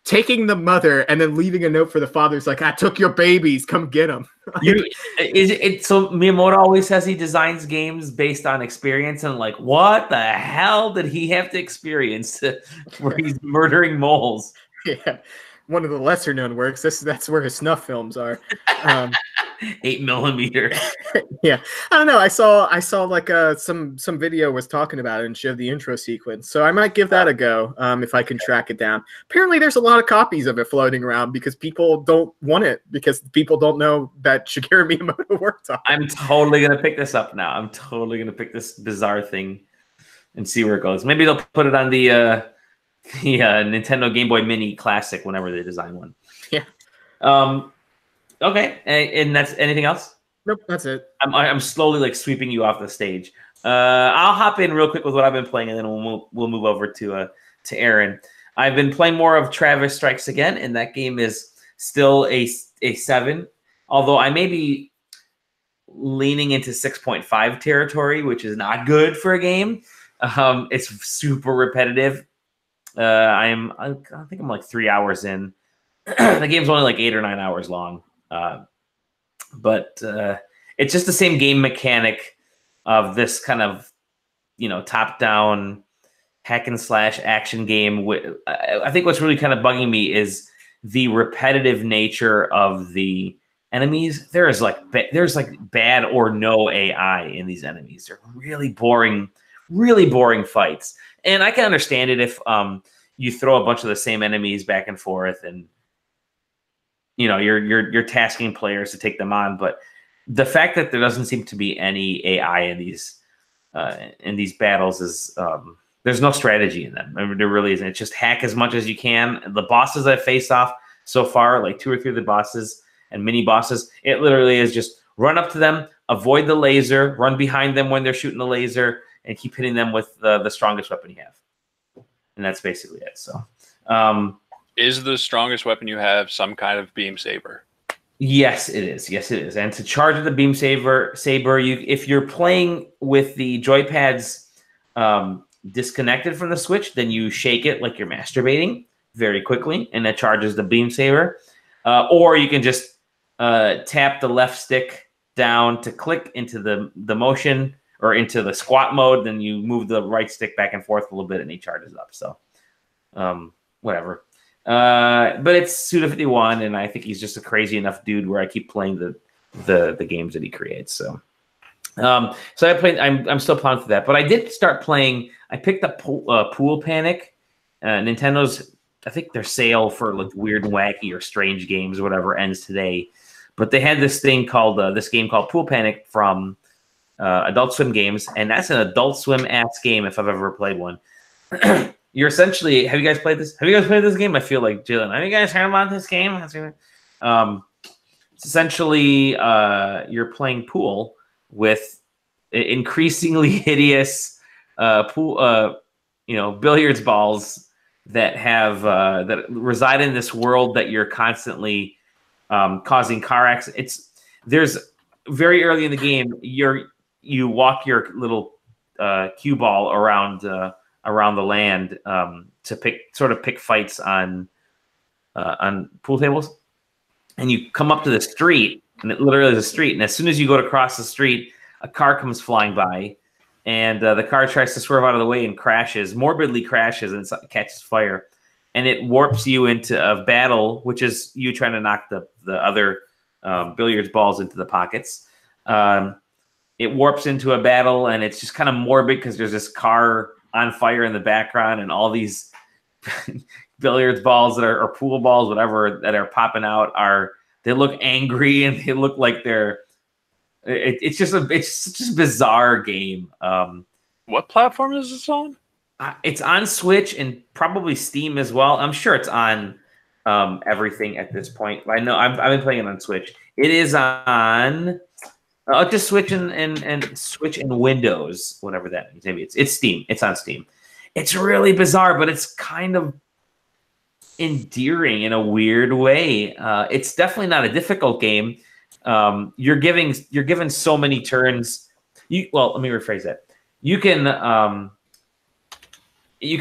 taking the mother, and then leaving a note for the father. It's like, I took your babies, come get them. So Miyamoto always says he designs games based on experience, and like, what the hell did he have to experience where he's murdering moles? Yeah, one of the lesser known works. That's where his snuff films are. 8mm. Yeah, I don't know. I saw like some video was talking about it and showed the intro sequence. So I might give that a go if I can track it down. Apparently, there's a lot of copies of it floating around because people don't want it because people don't know that Shigeru Miyamoto worked on it. I'm totally gonna pick this up now. I'm totally gonna pick this bizarre thing and see where it goes. Maybe they'll put it on the Nintendo Game Boy Mini Classic whenever they design one. Yeah. Okay, and that's anything else? Nope, that's it. I'm slowly like sweeping you off the stage. I'll hop in real quick with what I've been playing, and then we'll move over to Aaron. I've been playing more of Travis Strikes Again, and that game is still a 7. Although I may be leaning into 6.5 territory, which is not good for a game. It's super repetitive. I think I'm like 3 hours in. The game's only like 8 or 9 hours long. But it's just the same game mechanic of this kind of, top-down hack and slash action game. I think what's really kind of bugging me is the repetitive nature of the enemies. There's bad or no AI in these enemies. They're really boring fights. And I can understand it if you throw a bunch of the same enemies back and forth and you're tasking players to take them on, but the fact that there doesn't seem to be any AI in these battles is there's no strategy in them. I mean, there really isn't. It's just hack as much as you can. The bosses I've faced off so far, like 2 or 3 of the bosses and mini bosses, it literally is just run up to them, avoid the laser, run behind them when they're shooting the laser, and keep hitting them with the strongest weapon you have. And that's basically it. So, is the strongest weapon you have some kind of beam saber? Yes, it is. Yes, it is. And to charge with the beam saber, if you're playing with the joypads disconnected from the Switch, then you shake it like you're masturbating very quickly, and that charges the beam saber. Or you can just tap the left stick down to click into the motion or into the squat mode. Then you move the right stick back and forth a little bit, and he charges up. So, whatever. But it's Suda51, and I think he's just a crazy enough dude where I keep playing the games that he creates. So, so I played. I'm still playing through that, but I did start playing. I picked up Pool Panic. Nintendo's, I think their sale for like weird and wacky or strange games or whatever ends today, but they had this game called Pool Panic from Adult Swim Games, and that's an Adult Swim ass game if I've ever played one. You're essentially, have you guys played this? Have you guys played this game? I feel like Jalen. Have you guys heard about this game? It's essentially you're playing pool with increasingly hideous billiards balls that have that reside in this world that you're constantly causing car accidents. There's very early in the game, you walk your little cue ball around the land to pick fights on pool tables, and you come up to the street, and it literally is a street. And as soon as you go to cross the street, a car comes flying by, and the car tries to swerve out of the way and morbidly crashes, and it catches fire, and it warps you into a battle, which is you trying to knock the other billiards balls into the pockets. It warps into a battle, and it's just kind of morbid because there's this car on fire in the background, and all these billiards balls or pool balls, whatever, that are popping out they look angry, and they look like it's just a bizarre game. What platform is this on? It's on Switch and probably Steam as well. I'm sure it's on everything at this point. I know I've been playing it on Switch. It is on just Switch and Switch and Windows, whatever that means. Maybe it's Steam. It's on Steam. It's really bizarre, but it's kind of endearing in a weird way. It's definitely not a difficult game. You're given so many turns. Let me rephrase that. You can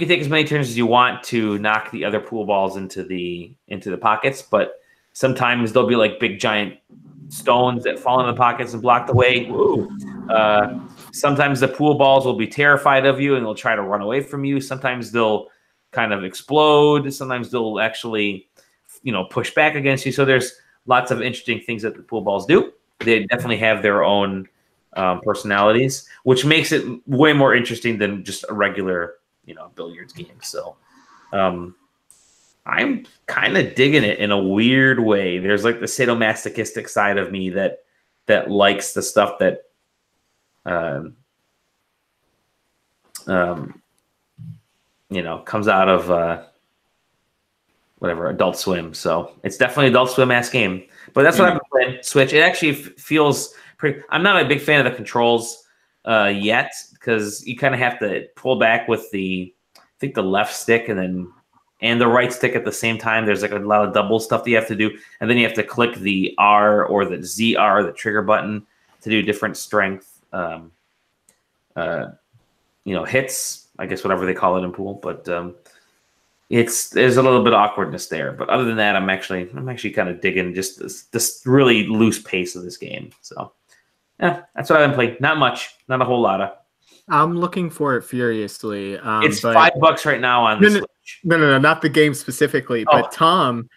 take as many turns as you want to knock the other pool balls into the pockets, but sometimes there'll be like big giant stones that fall in the pockets and block the way. Sometimes the pool balls will be terrified of you and they'll try to run away from you. Sometimes they'll kind of explode. Sometimes they'll actually, push back against you. So there's lots of interesting things that the pool balls do. They definitely have their own personalities, which makes it way more interesting than just a regular, billiards game. So I'm kind of digging it in a weird way. There's like the sadomasochistic side of me that likes the stuff that comes out of whatever, Adult Swim. So it's definitely Adult Swim-ass game. But that's what I've been playing. Switch. It actually feels pretty. I'm not a big fan of the controls yet, because you kind of have to pull back with the left stick and the right stick at the same time. There's like a lot of double stuff that you have to do, and then you have to click the R or the ZR, the trigger button, to do different strength, hits. I guess whatever they call it in pool, but there's a little bit of awkwardness there. But other than that, I'm actually kind of digging just this really loose pace of this game. So yeah, that's what I've been playing. Not much, not a whole lot of. I'm looking for it furiously. It's $5 right now on the Switch. No, not the game specifically. Oh. But Tom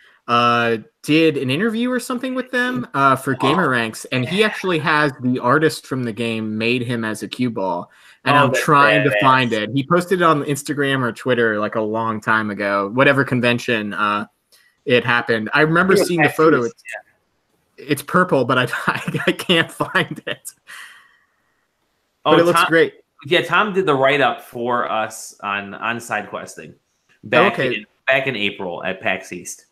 did an interview or something with them for Gamer Ranks, and he actually has the artist from the game made him as a cue ball. And I'm trying to find it. He posted it on Instagram or Twitter like a long time ago, whatever convention it happened. I remember seeing the photo. It's purple, but I can't find it. But it looks great. Yeah, Tom did the write-up for us on SideQuesting back in April at PAX East.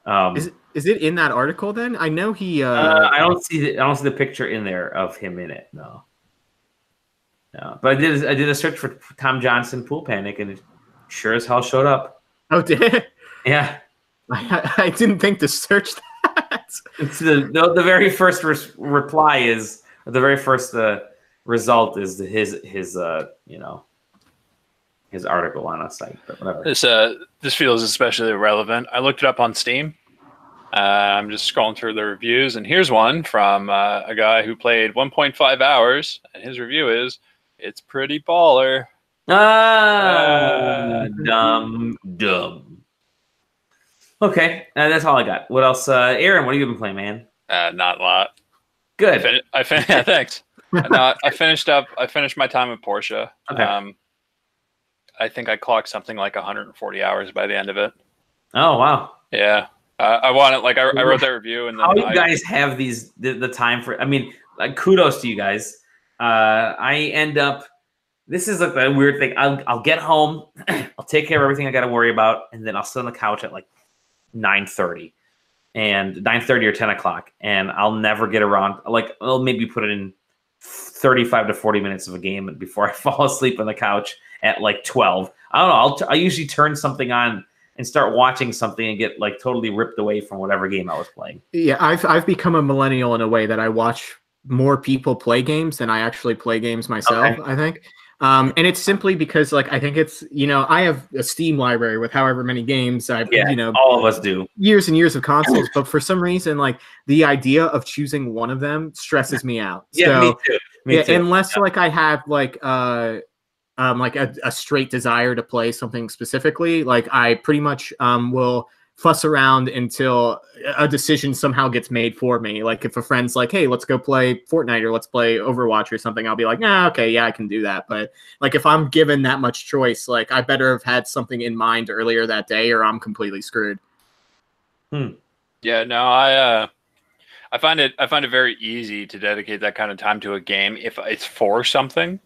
Is it in that article then? I know he. I don't see the picture in there of him in it. No. Yeah, but I did a search for Tom Johnson Pool Panic, and it sure as hell showed up. Oh, did it? Yeah. I didn't think to search that. It's the very first reply is, or the very first result is his his article on a site, but whatever. This feels especially relevant. I looked it up on Steam. I'm just scrolling through the reviews, and here's one from a guy who played 1.5 hours, and his review is, "It's pretty baller." Dumb. Okay, that's all I got. What else? Aaron, what have you been playing, man? Not a lot. Good. I finished. Yeah, thanks. No, I finished my time with Porsche. Okay. I think I clocked something like 140 hours by the end of it. Oh wow. Yeah. I want it. Like I wrote that review, and then how you guys have the time for? I mean, like, kudos to you guys. I end up. This is like a weird thing. I'll get home, I'll take care of everything I got to worry about, and then I'll sit on the couch at like 9:30 or 10 o'clock, and I'll never get around. Like, I'll maybe put it in 35 to 40 minutes of a game before I fall asleep on the couch at like 12. I don't know. I'll usually turn something on and start watching something and get like totally ripped away from whatever game I was playing. Yeah, I've become a millennial in a way that I watch more people play games than I actually play games myself. Okay. I think. And it's simply because, like, I think it's, I have a Steam library with however many games all of us do, years and years of consoles, but for some reason, like, the idea of choosing one of them stresses me out. Yeah, so, me too. Unless like I have like a straight desire to play something specifically, like I pretty much will fuss around until a decision somehow gets made for me. Like if a friend's like, hey, let's go play Fortnite or let's play Overwatch or something, I'll be like, nah, okay, yeah, I can do that. But like if I'm given that much choice, like I better have had something in mind earlier that day or I'm completely screwed. Yeah, no, I find it very easy to dedicate that kind of time to a game if it's for something.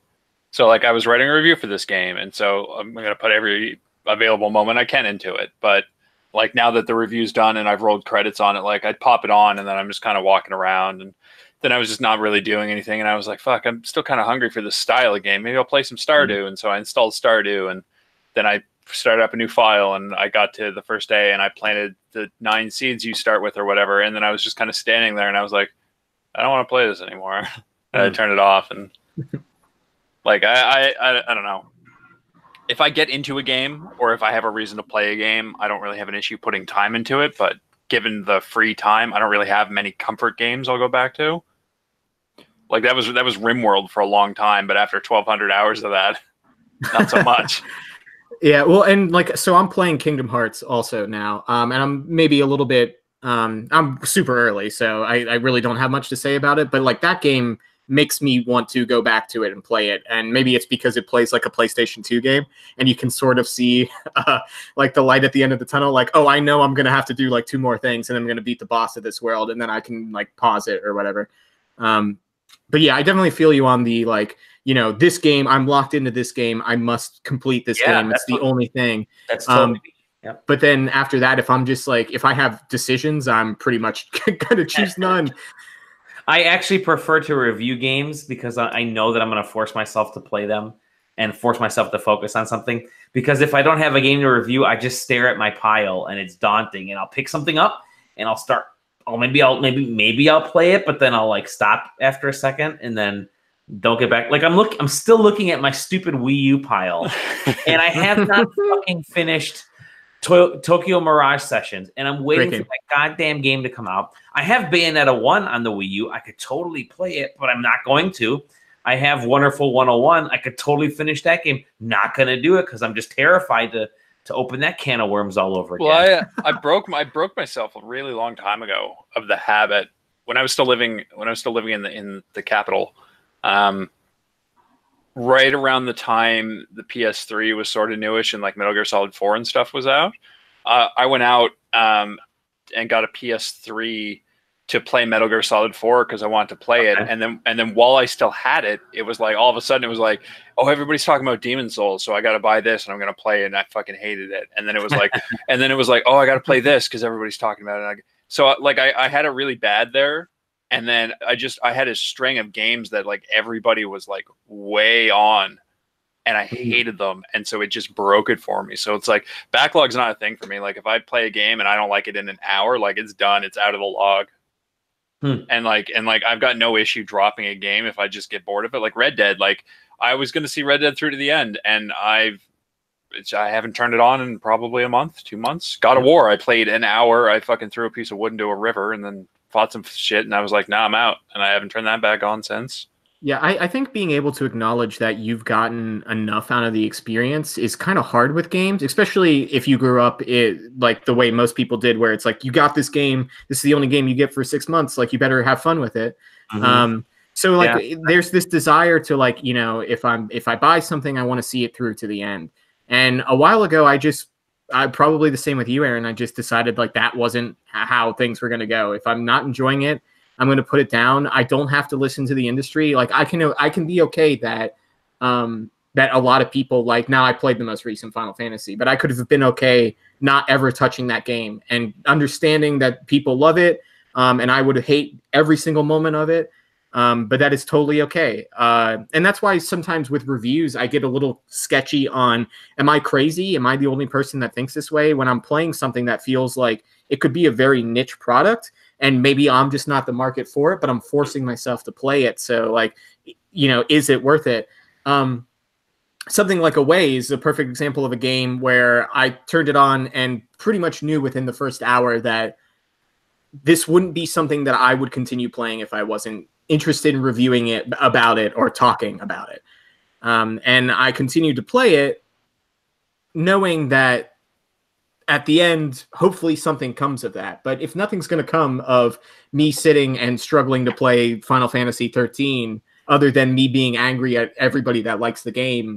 So like I was writing a review for this game, and so I'm going to put every available moment I can into it. But like now that the review's done and I've rolled credits on it, like I'd pop it on and then I'm just kind of walking around, and then I was just not really doing anything. And I was like, fuck, I'm still kind of hungry for this style of game. Maybe I'll play some Stardew. And so I installed Stardew, and then I started up a new file, and I got to the first day and I planted the 9 seeds you start with or whatever. And then I was just kind of standing there and I was like, I don't want to play this anymore. And I turned it off, and like, I don't know. If I get into a game or if I have a reason to play a game, I don't really have an issue putting time into it. But given the free time, I don't really have many comfort games I'll go back to. Like that was RimWorld for a long time, but after 1,200 hours of that, not so much. Yeah, well, and like, so I'm playing Kingdom Hearts also now, and I'm maybe a little bit, I'm super early, so I really don't have much to say about it. But like that game makes me want to go back to it and play it. And maybe it's because it plays like a PlayStation 2 game, and you can sort of see like the light at the end of the tunnel. Like, oh, I know I'm going to have to do like 2 more things, and I'm going to beat the boss of this world, and then I can like pause it or whatever. But yeah, I definitely feel you on the, like, this game, I'm locked into this game. I must complete this game. It's the only thing. That's totally. Yeah. But then after that, if I'm just like, if I have decisions, I'm pretty much going to choose none. I actually prefer to review games because I know that I'm going to force myself to play them and force myself to focus on something. Because if I don't have a game to review, I just stare at my pile and it's daunting. And I'll pick something up and I'll start. Oh, maybe I'll play it, but then I'll like stop after a second and then don't get back. Like I'm still looking at my stupid Wii U pile, and I have not fucking finished Tokyo Mirage Sessions, and I'm waiting for that goddamn game to come out. I have Bayonetta 1 on the Wii U. I could totally play it, but I'm not going to. I have Wonderful 101. I could totally finish that game. Not going to do it because I'm just terrified to open that can of worms all over again. Well, I broke myself a really long time ago of the habit when I was still living in the capital. Right around the time the PS3 was sort of newish and like Metal Gear Solid 4 and stuff was out, I went out and got a PS3 to play Metal Gear Solid 4 because I wanted to play it. And then while I still had it, it was like all of a sudden it was like, oh, everybody's talking about Demon Souls, so I got to buy this and I'm going to play it. And I fucking hated it. And then it was like, oh, I got to play this because everybody's talking about it. So like I had it really bad there. And then I had a string of games that like everybody was like way on, and I hated them. And so it just broke it for me. So it's like backlog's not a thing for me. Like if I play a game and I don't like it in an hour, like it's done, it's out of the log. And like I've got no issue dropping a game if I just get bored of it. Like Red Dead, like I was going to see Red Dead through to the end, and I haven't turned it on in probably a month, 2 months. God of War, I played an hour. I fucking threw a piece of wood into a river and then fought some shit, and I was like, nah, I'm out. And I haven't turned that back on since. Yeah, I think being able to acknowledge that you've gotten enough out of the experience is kind of hard with games, especially if you grew up like the way most people did, where it's like, you got this game, this is the only game you get for 6 months, like you better have fun with it. So like there's this desire to like, you know, if I buy something, I want to see it through to the end. And a while ago, I probably the same with you, Aaron. I just decided like that wasn't how things were going to go. If I'm not enjoying it, I'm going to put it down. I don't have to listen to the industry. Like I can be okay that that a lot of people like. Now I played the most recent Final Fantasy, but I could have been okay not ever touching that game and understanding that people love it, and I would hate every single moment of it. But that is totally okay. And that's why sometimes with reviews, I get a little sketchy on, am I crazy? Am I the only person that thinks this way? When I'm playing something that feels like it could be a very niche product, and maybe I'm just not the market for it, but I'm forcing myself to play it. So like, you know, is it worth it? Something like Away is a perfect example of a game where I turned it on and pretty much knew within the first hour that this wouldn't be something that I would continue playing if I wasn't interested in reviewing it about it or talking about it. And I continued to play it knowing that at the end, hopefully something comes of that. But if nothing's going to come of me sitting and struggling to play Final Fantasy 13, other than me being angry at everybody that likes the game,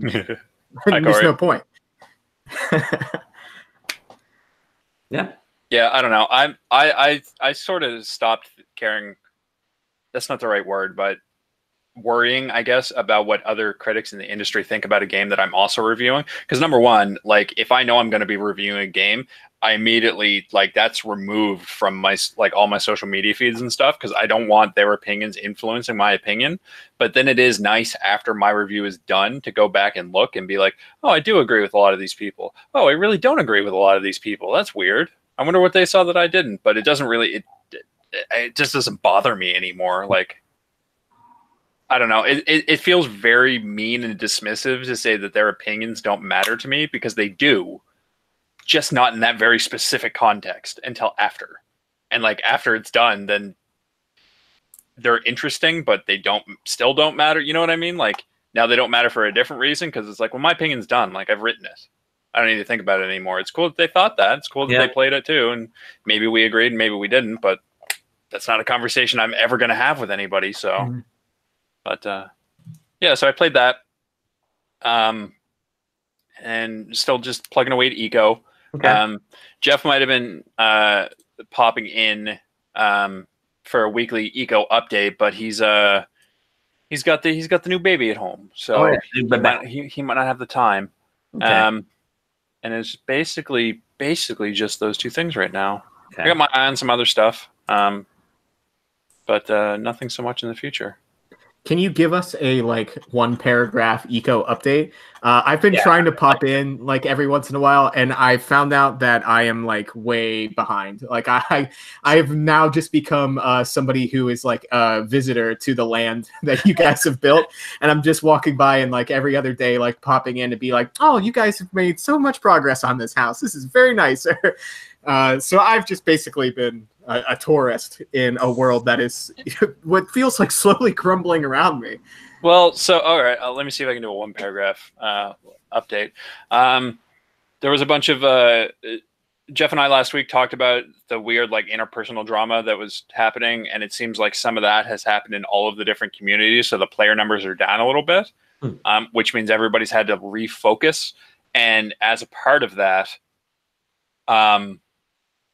there's no point. Yeah. Yeah, I don't know. I sort of stopped caring. That's not the right word, but worrying, I guess, about what other critics in the industry think about a game that I'm also reviewing. Because number one, like if I know I'm going to be reviewing a game, I immediately like that's removed from my like all my social media feeds and stuff, because I don't want their opinions influencing my opinion. But then it is nice after my review is done to go back and look and be like, oh, I do agree with a lot of these people. Oh, I really don't agree with a lot of these people. That's weird. I wonder what they saw that I didn't. But it doesn't really it just doesn't bother me anymore. Like, I don't know. It feels very mean and dismissive to say that their opinions don't matter to me, because they do, just not in that very specific context until after. And like after it's done, then they're interesting, but they still don't matter. You know what I mean? Like now they don't matter for a different reason, because it's like, well, my opinion's done. Like I've written it. I don't need to think about it anymore. It's cool that they thought that. It's cool that they played it too. And maybe we agreed and maybe we didn't, but that's not a conversation I'm ever going to have with anybody. So, but yeah, so I played that, and still just plugging away to Eco. Okay. Jeff might have been popping in for a weekly Eco update, but he's got the new baby at home, so he might not have the time. Okay. And it's basically just those two things right now. Okay. I got my eye on some other stuff. But nothing so much in the future. Can you give us a like 1 paragraph Eco update? I've been trying to pop in like every once in a while, and I found out that I am like way behind. Like I have now just become somebody who is like a visitor to the land that you guys have built, and I'm just walking by and like every other day like popping in to be like, oh, you guys have made so much progress on this house. This is very nice. So I've just basically been a tourist in a world that is what feels like slowly crumbling around me. Well, so all right, let me see if I can do a 1 paragraph update. There was a bunch of Jeff and I last week talked about the weird like interpersonal drama that was happening, and it seems like some of that has happened in all of the different communities. So the player numbers are down a little bit, which means everybody's had to refocus. And as a part of that,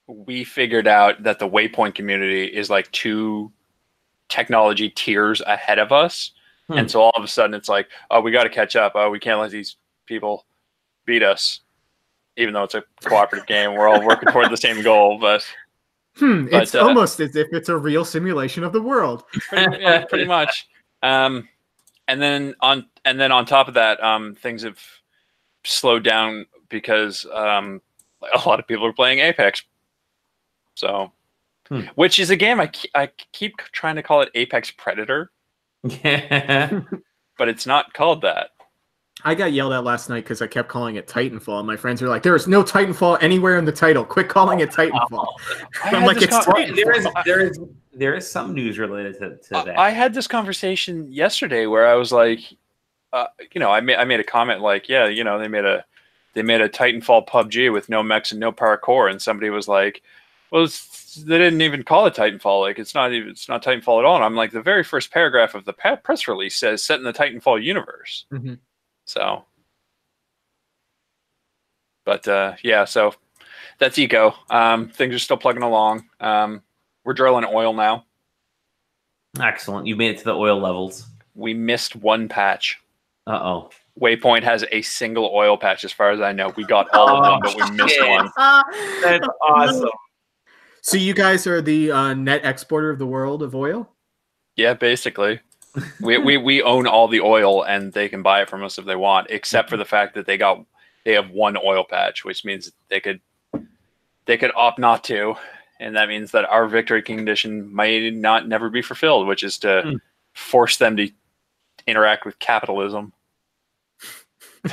we figured out that the Waypoint community is like 2 technology tiers ahead of us. And so all of a sudden it's like, oh, we got to catch up. Oh, we can't let these people beat us, even though it's a cooperative game. We're all working toward the same goal. But It's almost as if it's a real simulation of the world. Pretty much. And then on top of that, things have slowed down because a lot of people are playing Apex. So, which is a game I keep trying to call it Apex Predator. Yeah. But it's not called that. I got yelled at last night because I kept calling it Titanfall. And my friends were like, "There is no Titanfall anywhere in the title. Quit calling it Titanfall." I'm like, "It's Titanfall." There is some news related to that. I had this conversation yesterday where I was like, I made a comment like, yeah, they made a Titanfall PUBG with no mechs and no parkour, and somebody was like, well, they didn't even call it Titanfall. Like it's not Titanfall at all. And I'm like, the very first paragraph of the press release says set in the Titanfall universe. Mm-hmm. So, but yeah, so that's Eco. Things are still plugging along. We're drilling oil now. Excellent. You made it to the oil levels. We missed one patch. Uh-oh. Waypoint has a single oil patch, as far as I know. We got all of them, but we missed one. That's awesome. So you guys are the net exporter of the world of oil? Yeah, basically. we own all the oil, and they can buy it from us if they want, except for the fact that they have one oil patch, which means they could opt not to, and that means that our victory condition may never be fulfilled, which is to force them to interact with capitalism.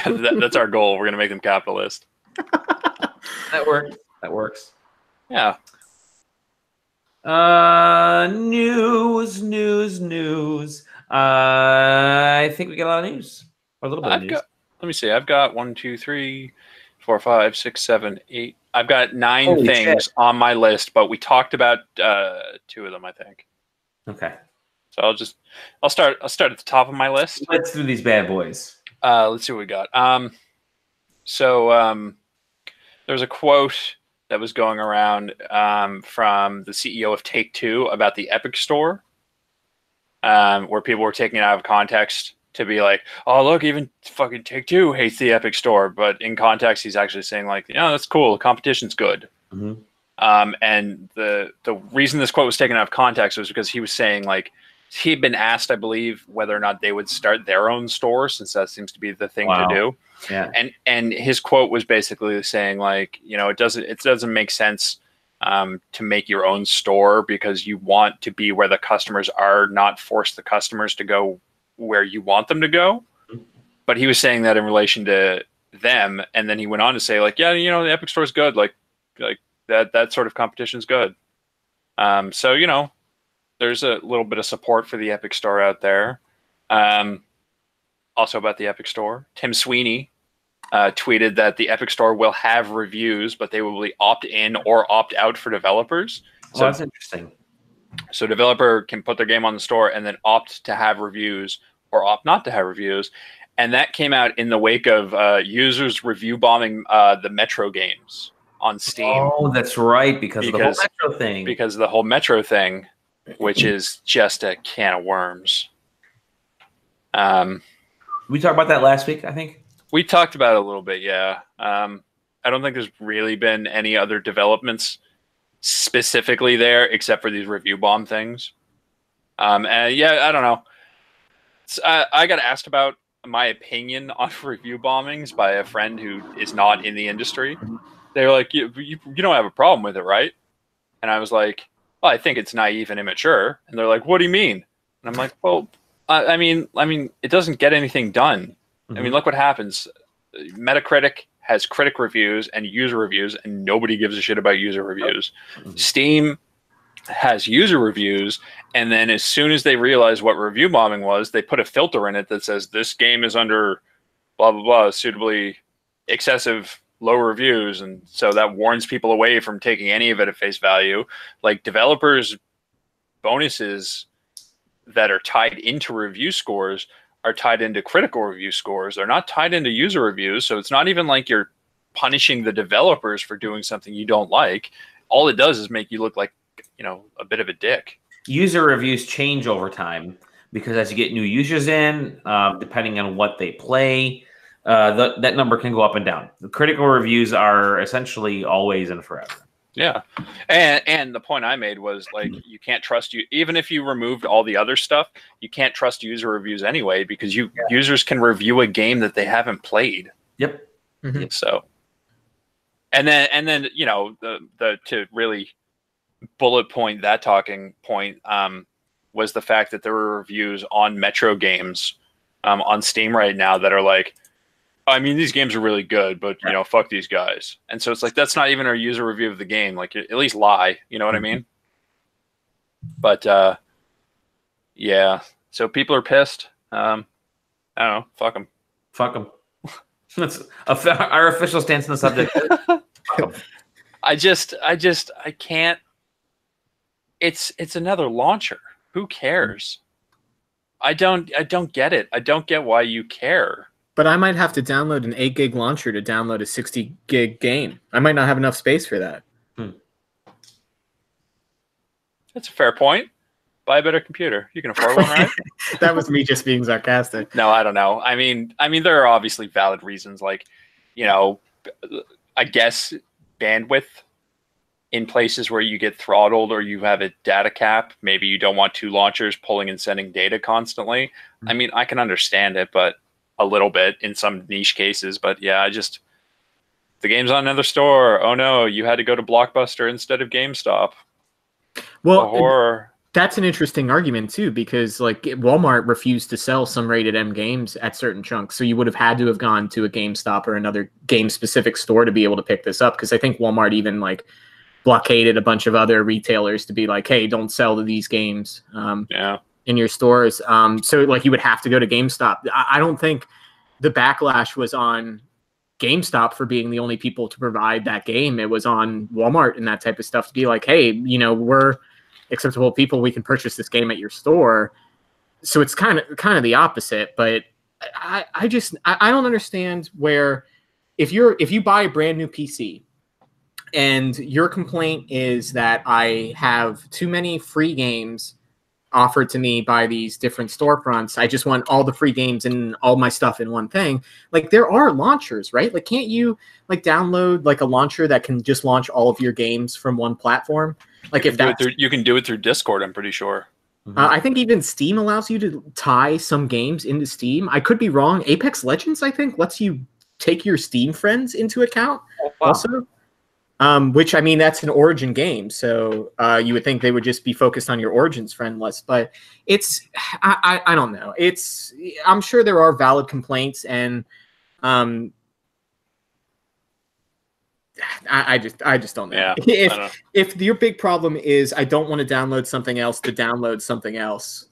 That's our goal. We're going to make them capitalist. That works. Yeah. News. I think we got a lot of news. Or a little bit of news. Let me see. I've got 1, 2, 3, 4, 5, 6, 7, 8. I've got 9 things on my list, but we talked about 2 of them, I think. Okay. So I'll start at the top of my list. Let's do these bad boys. Let's see what we got. There's a quote that was going around from the CEO of Take-Two about the Epic Store, where people were taking it out of context to be like, oh, look, even fucking Take-Two hates the Epic Store. But in context, he's actually saying like, that's cool. The competition's good. Mm-hmm. And the reason this quote was taken out of context was because he was saying like, he'd been asked, I believe, whether or not they would start their own store, since that seems to be the thing to do. Yeah. And his quote was basically saying like, it doesn't make sense to make your own store because you want to be where the customers are, not force the customers to go where you want them to go. But he was saying that in relation to them, and then he went on to say like, yeah, the Epic Store is good, like that sort of competition is good. So there's a little bit of support for the Epic Store out there. Also about the Epic Store, Tim Sweeney tweeted that the Epic Store will have reviews, but they will be opt-in or opt-out for developers. So that's interesting. So developer can put their game on the store and then opt to have reviews or opt not to have reviews. And that came out in the wake of users review bombing the Metro games on Steam. Oh, that's right, because of the whole Metro thing. Because of the whole Metro thing, which is just a can of worms. We talked about that last week, I think. We talked about it a little bit, yeah. I don't think there's really been any other developments specifically there except for these review bomb things. And yeah, I don't know. I got asked about my opinion on review bombings by a friend who is not in the industry. They were like, you don't have a problem with it, right? And I was like, well, I think it's naive and immature. And they're like, what do you mean? And I'm like, well, I mean, it doesn't get anything done. Mm-hmm. I mean, look what happens. Metacritic has critic reviews and user reviews, and nobody gives a shit about user reviews. Mm-hmm. Steam has user reviews, and then as soon as they realize what review bombing was, they put a filter in it that says this game is under blah, blah, blah, suitably excessive low reviews, and so that warns people away from taking any of it at face value. Like developers' bonuses that are tied into review scores are tied into critical review scores. They're not tied into user reviews, so it's not even like you're punishing the developers for doing something you don't like. All it does is make you look like, a bit of a dick. User reviews change over time because as you get new users in, depending on what they play, that number can go up and down. The critical reviews are essentially always and forever. Yeah, and the point I made was like you can't trust you even if you removed all the other stuff, you can't trust user reviews anyway because users can review a game that they haven't played. Yep. Mm-hmm. So, and then you know the to really bullet point that talking point was the fact that there were reviews on Metro games on Steam right now that are like, I mean, these games are really good, but you know, fuck these guys. And so it's like that's not even a user review of the game. Like, at least lie. You know what I mean? But yeah. So people are pissed. I don't know. Fuck them. Fuck them. That's our official stance on the subject. I can't. It's another launcher. Who cares? I don't get it. I don't get why you care. But I might have to download an 8 gig launcher to download a 60 gig game. I might not have enough space for that. That's a fair point. Buy a better computer. You can afford one, right? That was me just being sarcastic. No, I don't know. I mean, there are obviously valid reasons, like, you know, I guess bandwidth in places where you get throttled or you have a data cap. Maybe you don't want 2 launchers pulling and sending data constantly. I mean, I can understand it, but a little bit in some niche cases. But yeah, the game's on another store. Oh no, you had to go to Blockbuster instead of GameStop. Well, horror. That's an interesting argument too, because like Walmart refused to sell some rated M games at certain chunks. So you would have had to have gone to a GameStop or another game specific store to be able to pick this up. Cause I think Walmart even like blockaded a bunch of other retailers to be like, hey, don't sell these games in your stores. So like you would have to go to GameStop. I don't think the backlash was on GameStop for being the only people to provide that game. It was on Walmart and that type of stuff to be like, hey, you know, we're acceptable people. We can purchase this game at your store. So it's kind of the opposite. But I don't understand where if you buy a brand new PC and your complaint is that I have too many free games offered to me by these different storefronts. I just want all the free games and all my stuff in one thing. Like there are launchers, right? Like can't you like download like a launcher that can just launch all of your games from one platform? Like if that you can do it through Discord, I'm pretty sure. I think even Steam allows you to tie some games into Steam. I could be wrong. Apex Legends, I think, lets you take your Steam friends into account also. Which, I mean, that's an Origin game, so you would think they would just be focused on your Origins friend list. But it's, I don't know. I'm sure there are valid complaints, and I just don't know. Yeah, if your big problem is I don't want to download something else to download something else,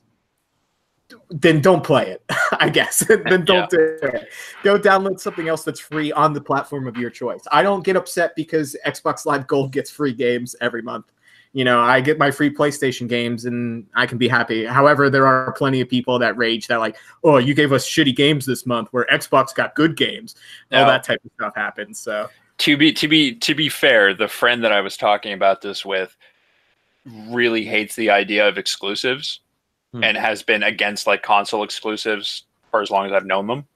then don't play it, I guess. Then don't do it. Go download something else that's free on the platform of your choice. I don't get upset because Xbox Live Gold gets free games every month. You know, I get my free PlayStation games and I can be happy. However, there are plenty of people that rage that like, oh, you gave us shitty games this month where Xbox got good games. All that type of stuff happens. So to be fair, the friend that I was talking about this with really hates the idea of exclusives. And has been against like console exclusives for as long as I've known them.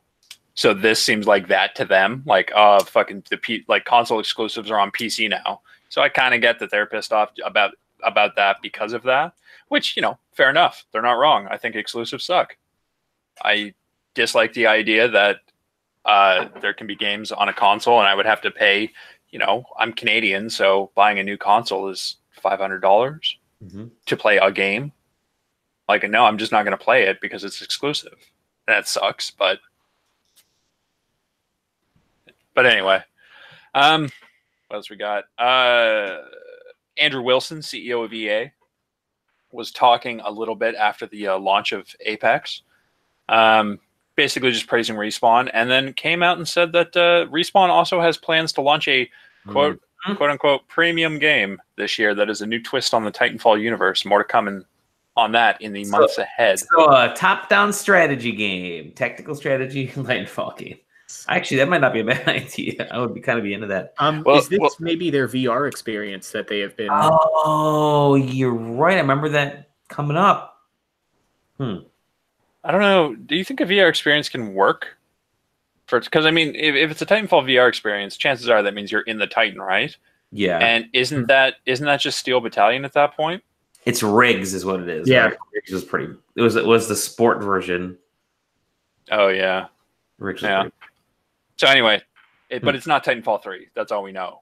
So this seems like that to them. Like, fucking like console exclusives are on PC now. So I kind of get that they're pissed off about that because of that. Which, you know, fair enough. They're not wrong. I think exclusives suck. I dislike the idea that there can be games on a console and I would have to pay. You know, I'm Canadian, so buying a new console is $500 to play a game. Like, no, I'm just not going to play it because it's exclusive. That sucks, but anyway. What else we got? Andrew Wilson, CEO of EA, was talking a little bit after the launch of Apex. Basically just praising Respawn, and then came out and said that Respawn also has plans to launch a quote-unquote premium game this year that is a new twist on the Titanfall universe. More to come on that in the months ahead. So a top-down strategy game, tactical strategy, Titanfall game. Actually, that might not be a bad idea. I would kind of be into that. Is this maybe their VR experience that they have been? Oh, you're right. I remember that coming up. I don't know. Do you think a VR experience can work? Because I mean, if it's a Titanfall VR experience, chances are that means you're in the Titan, right? Yeah. And isn't that just Steel Battalion at that point? It's Riggs is what it is. Yeah. Right? Riggs was pretty. It was the sport version. Oh yeah. Riggs was pretty. So anyway, but it's not Titanfall 3. That's all we know.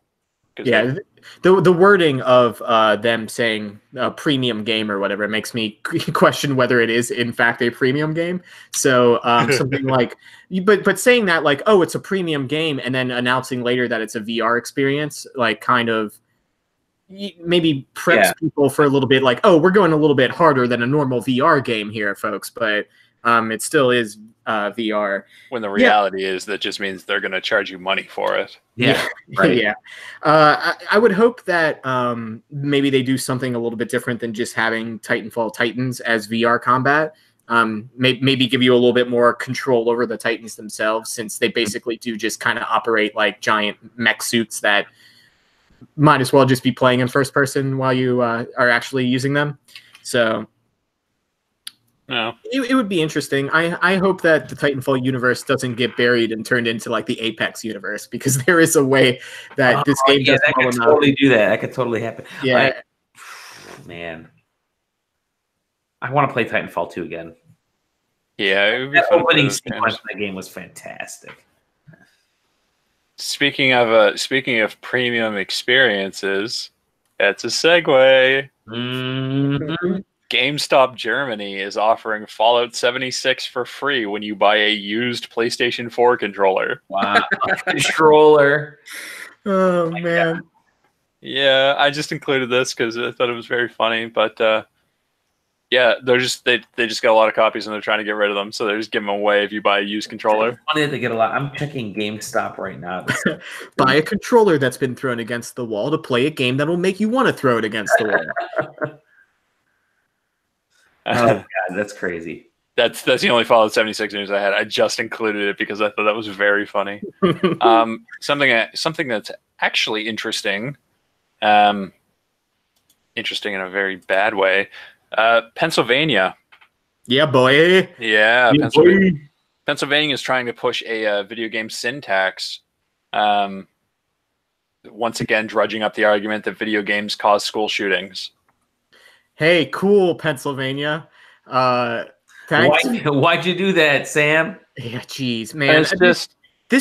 Yeah, the wording of them saying premium game or whatever makes me question whether it is in fact a premium game. So something like, but saying that like, oh, it's a premium game, and then announcing later that it's a VR experience, like kind of maybe preps people for a little bit, like, oh, we're going a little bit harder than a normal VR game here, folks. But it still is VR. When the reality is that just means they're going to charge you money for it. Yeah, right. Yeah. I would hope that maybe they do something a little bit different than just having Titanfall Titans as VR combat. Maybe give you a little bit more control over the Titans themselves, since they basically do just kind of operate like giant mech suits that might as well just be playing in first person while you are actually using them. So no. It would be interesting. I hope that the Titanfall universe doesn't get buried and turned into like the Apex universe, because there is a way that this game does that could totally do that. That could totally happen. Yeah, man, I want to play Titanfall 2 again. Yeah, it would be that fun. Opening sequence in that game was fantastic. Speaking of premium experiences, that's a segue. Mm-hmm. GameStop Germany is offering Fallout 76 for free when you buy a used PlayStation 4 controller. Wow, controller! Oh man. God. Yeah, I just included this because I thought it was very funny. But yeah, they just got a lot of copies and they're trying to get rid of them, so they're just giving them away if you buy a used controller. It's funny that they get a lot. I'm checking GameStop right now. Buy a controller that's been thrown against the wall to play a game that will make you want to throw it against the wall. Oh god, that's crazy. That's the only Fallout 76 news I had. I just included it because I thought that was very funny. Something that's actually interesting, interesting in a very bad way. Pennsylvania. Yeah, boy. Yeah, Pennsylvania. Pennsylvania is trying to push a video game sin tax. Once again, drudging up the argument that video games cause school shootings. Hey, cool, Pennsylvania. Thanks. Why'd you do that, Sam? Yeah, geez, man. This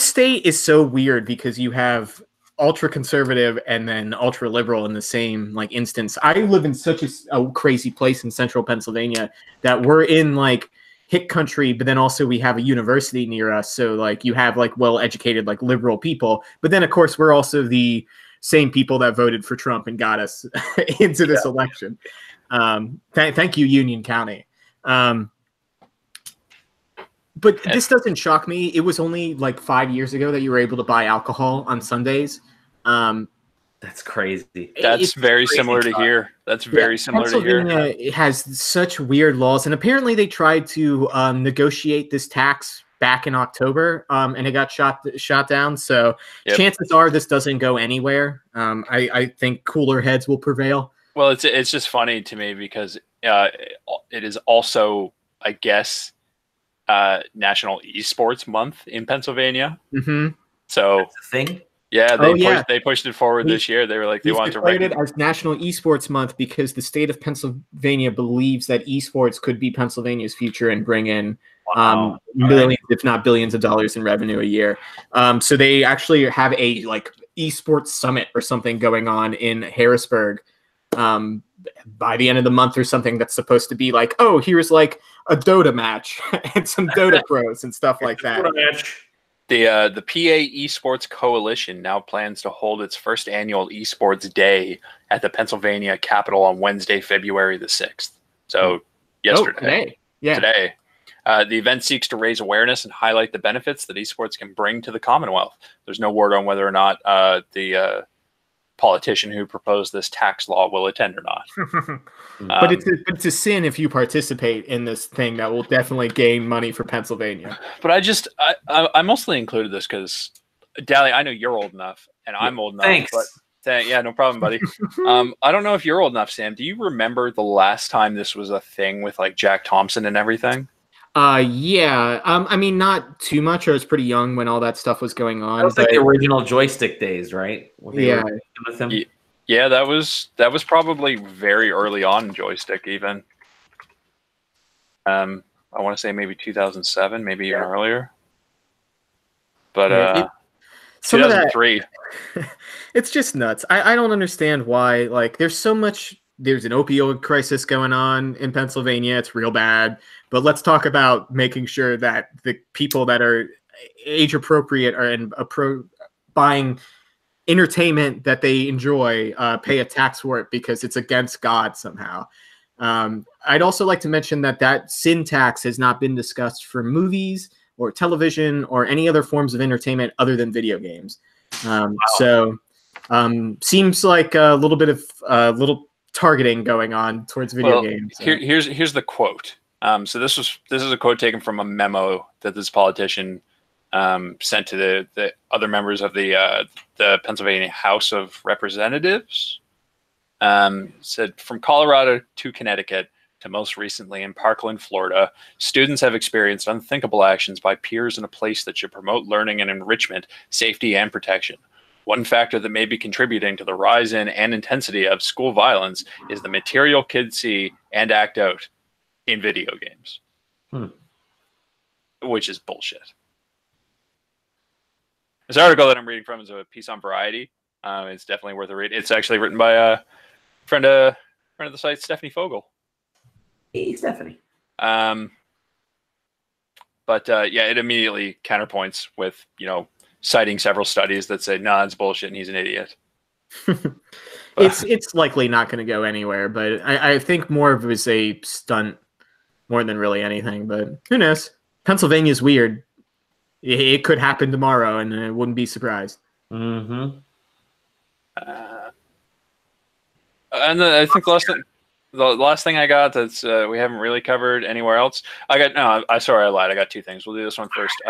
state is so weird because you have ultra conservative and then ultra liberal in the same like instance. I live in such a crazy place in central Pennsylvania that we're in like hick country, but then also we have a university near us. So like you have like well-educated, like liberal people, but then of course we're also the same people that voted for Trump and got us into this election. Thank you, Union County. But this doesn't shock me. It was only like 5 years ago that you were able to buy alcohol on Sundays. That's crazy. That's very similar to here. That's very similar to here. Pennsylvania has such weird laws, and apparently they tried to negotiate this tax back in October, and it got shot down. So chances are this doesn't go anywhere. I think cooler heads will prevail. Well, it's just funny to me because it is also, I guess, National Esports Month in Pennsylvania. Mm-hmm. So that's the thing. Yeah, they pushed it forward this year. They were like they wanted to declared it as National Esports Month because the state of Pennsylvania believes that esports could be Pennsylvania's future and bring in millions, if not billions, of dollars in revenue a year. So they actually have a like esports summit or something going on in Harrisburg by the end of the month or something. That's supposed to be like, oh, here's like a Dota match and some Dota pros and stuff like that. The PA Esports Coalition now plans to hold its first annual Esports Day at the Pennsylvania Capitol on Wednesday, February the 6th. So yesterday. Today. The event seeks to raise awareness and highlight the benefits that esports can bring to the Commonwealth. There's no word on whether or not the politician who proposed this tax law will attend or not. But it's a sin if you participate in this thing that will definitely gain money for Pennsylvania. But I mostly included this because, Dally, I know you're old enough and I'm old enough. Thanks. But yeah, no problem, buddy. I don't know if you're old enough, Sam. Do you remember the last time this was a thing with like Jack Thompson and everything? Yeah. I mean, not too much. I was pretty young when all that stuff was going on. That was like the original joystick days, right? Yeah. With him. Yeah, that was probably very early on joystick even. I want to say maybe 2007, maybe even earlier. But some of that, 2003. it's just nuts. I don't understand why. Like, there's an opioid crisis going on in Pennsylvania. It's real bad. But let's talk about making sure that the people that are age appropriate and buying entertainment that they enjoy pay a tax for it because it's against God somehow. I'd also like to mention that sin tax has not been discussed for movies or television or any other forms of entertainment other than video games. Wow. So seems like a little bit of little targeting going on towards video games. So. Here's the quote. So this is a quote taken from a memo that this politician sent to the other members of the Pennsylvania House of Representatives. Said, from Colorado to Connecticut to most recently in Parkland, Florida, students have experienced unthinkable actions by peers in a place that should promote learning and enrichment, safety, and protection. One factor that may be contributing to the rise in and intensity of school violence is the material kids see and act out in video games. Which is bullshit. This article that I'm reading from is a piece on Variety. It's definitely worth a read. It's actually written by a friend of the site, Stephanie Fogel. Hey, Stephanie. But yeah, it immediately counterpoints with, citing several studies that say, nah, it's bullshit and he's an idiot. It's likely not going to go anywhere, but I think more of it was a stunt more than really anything, but who knows? Pennsylvania's weird. It could happen tomorrow, and I wouldn't be surprised. Mm-hmm. And I think the last thing I got that's we haven't really covered anywhere else. I lied. I got two things. We'll do this one first.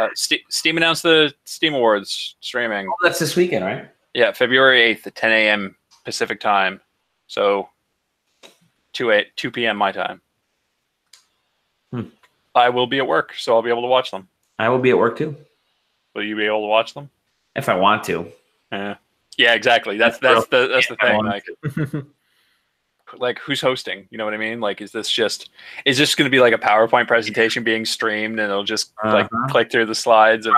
Steam announced the Steam Awards streaming. Oh, that's this weekend, right? Yeah, February 8th at 10 a.m. Pacific time. So 2 p.m. my time. I will be at work, so I'll be able to watch them. I will be at work too. Will you be able to watch them? If I want to. Yeah, exactly. That's the thing. Like who's hosting? You know what I mean? Like, is this going to be like a PowerPoint presentation being streamed, and it'll just click through the slides? Is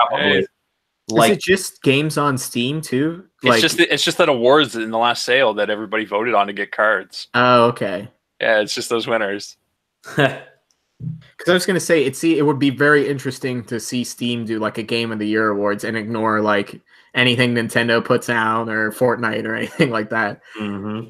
it just games on Steam too? It's just that awards in the last sale that everybody voted on to get cards. Oh, okay. Yeah, it's just those winners. Because I was going to say, it would be very interesting to see Steam do like a Game of the Year awards and ignore like anything Nintendo puts out or Fortnite or anything like that. Mm-hmm.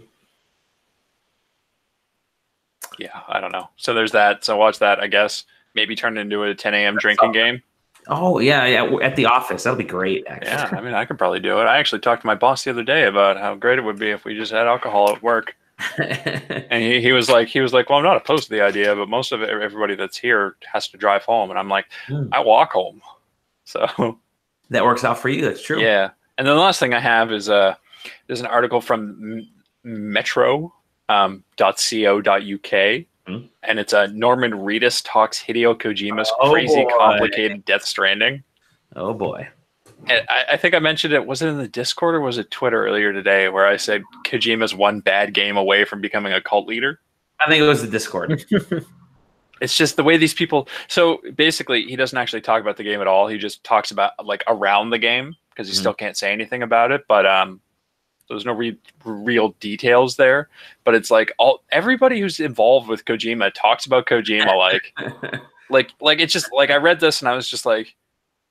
Yeah, I don't know. So there's that. So watch that, I guess. Maybe turn it into a 10 a.m. drinking game. Oh, yeah, at the office. That'll be great, actually. Yeah, I mean, I could probably do it. I actually talked to my boss the other day about how great it would be if we just had alcohol at work. And he was like, well, I'm not opposed to the idea, but most of everybody that's here has to drive home. And I'm like, I walk home. So that works out for you. That's true. Yeah. And then the last thing I have is there's an article from metro.co.uk. And it's Norman Reedus talks Hideo Kojima's crazy, complicated Death Stranding. Oh, boy. And I think I mentioned it. Was it in the Discord or was it Twitter earlier today where I said Kojima's one bad game away from becoming a cult leader? I think it was the Discord. It's just the way these people. So basically, he doesn't actually talk about the game at all. He just talks about like around the game because he still can't say anything about it. But there's no real details there. But it's like everybody who's involved with Kojima talks about Kojima like it's just like I read this and I was just like,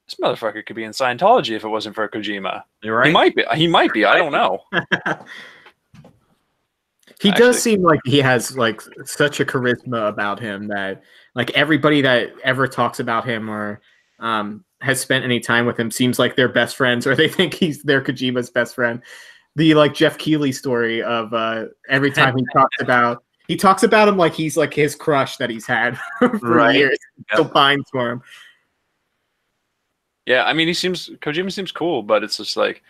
this motherfucker could be in Scientology if it wasn't for Kojima. You're right. He might be. I don't know. He does seem like he has like such a charisma about him that like everybody that ever talks about him or has spent any time with him seems like they're best friends or they think they're Kojima's best friend. The like Jeff Keighley story of every time he talks about him like he's like his crush that he's had for years. Still pines for him. Yeah, I mean, Kojima seems cool, but it's just like,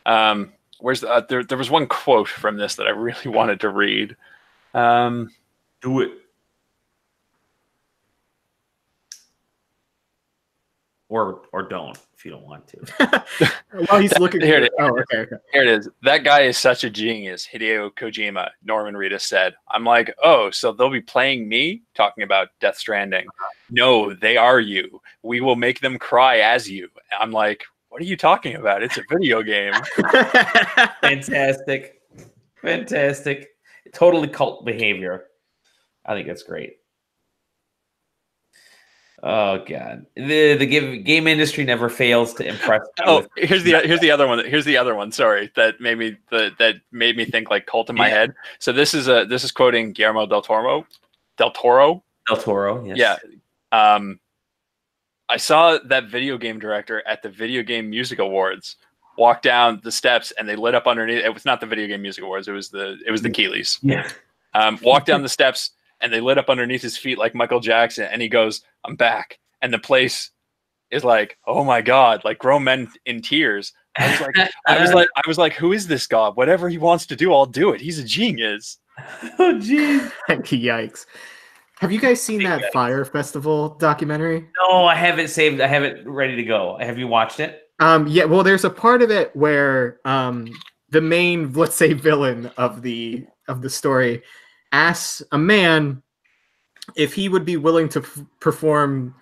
there was one quote from this that I really wanted to read. Do it. or don't if you don't want to. While he's looking Here it is. Oh, okay. Here it is. That guy is such a genius, Hideo Kojima, Norman Reedus said. I'm like, oh, so they'll be playing me talking about Death Stranding. No, they are you. We will make them cry as you. I'm like, what are you talking about? It's a video game. Fantastic. Totally cult behavior. I think that's great. Oh God, the game industry never fails to impress. Here's the other one. Here's the other one. Sorry, that made me think like cult in my head. So this is quoting Guillermo del Toro. Yes. Yeah. I saw that video game director at the Video Game Music Awards walk down the steps, and they lit up underneath. It was not the Video Game Music Awards. It was the Keeleys. Yeah. Walked down the steps, and they lit up underneath his feet like Michael Jackson, and he goes, "I'm back." And the place is like, "Oh my God!" Like grown men in tears. I was like, who is this god? Whatever he wants to do, I'll do it. He's a genius. Oh geez. Yikes. Have you guys seen that Fire Festival documentary? No, I haven't saved. I have it ready to go. Have you watched it? Yeah, well, there's a part of it where the main, let's say, villain of the story asks a man if he would be willing to perform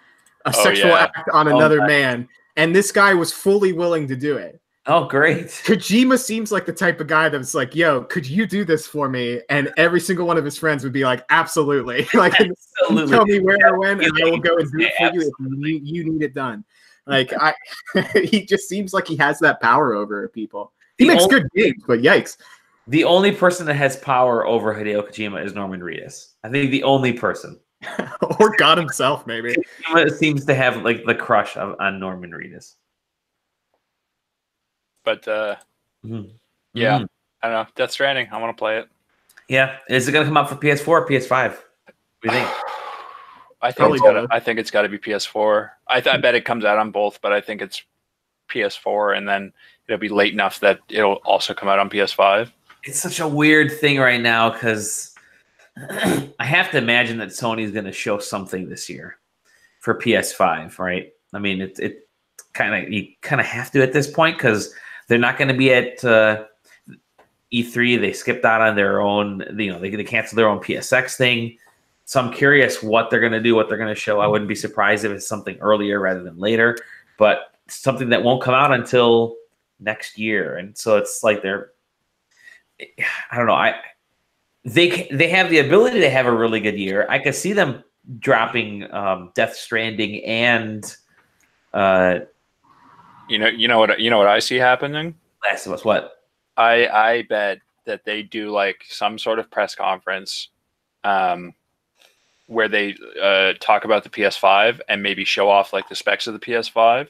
a sexual act on another man, and this guy was fully willing to do it. Oh, great. Kojima seems like the type of guy that's like, yo, could you do this for me? And every single one of his friends would be like, absolutely. Like, absolutely. Tell me where or when, and I will go and do it for you if you need it done. Like, he just seems like he has that power over people. He makes good games, but yikes. The only person that has power over Hideo Kojima is Norman Reedus. I think the only person. Or God himself, maybe. Kojima seems to have like the crush on Norman Reedus. But yeah, I don't know. Death Stranding, I want to play it. Yeah, is it going to come out for PS4 or PS5? What do you think? I think it's got to be PS4. I bet it comes out on both, but I think it's PS4, and then it'll be late enough that it'll also come out on PS5. It's such a weird thing right now because I have to imagine that Sony's going to show something this year for PS5, right? I mean, it you kind of have to at this point because they're not going to be at E3. They skipped out on their own. They canceled their own PSX thing. So I'm curious what they're going to do, what they're going to show. I wouldn't be surprised if it's something earlier rather than later, but something that won't come out until next year. And so it's like I don't know. They have the ability to have a really good year. I could see them dropping Death Stranding and you know what I see happening? Last of Us. What? I bet that they do like some sort of press conference where they talk about the PS5 and maybe show off like the specs of the PS5.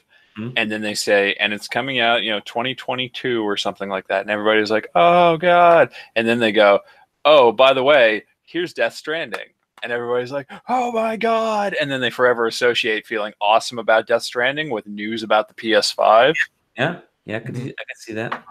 And then they say, and it's coming out, 2022 or something like that. And everybody's like, oh God. And then they go, oh, by the way, here's Death Stranding. And everybody's like, oh my God. And then they forever associate feeling awesome about Death Stranding with news about the PS5. Yeah. I can see that.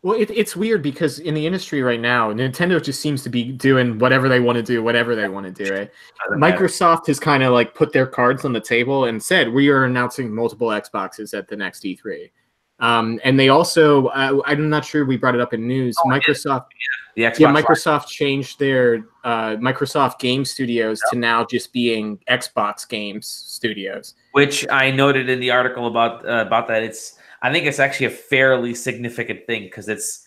Well, it's weird because in the industry right now, Nintendo just seems to be doing whatever they want to do, whenever they want to do it. Microsoft has kind of like put their cards on the table and said, we are announcing multiple Xboxes at the next E3. And they also, I'm not sure we brought it up in news. Microsoft, Microsoft changed their Microsoft Game Studios to now just being Xbox Games Studios. Which I noted in the article about that. I think it's actually a fairly significant thing because it's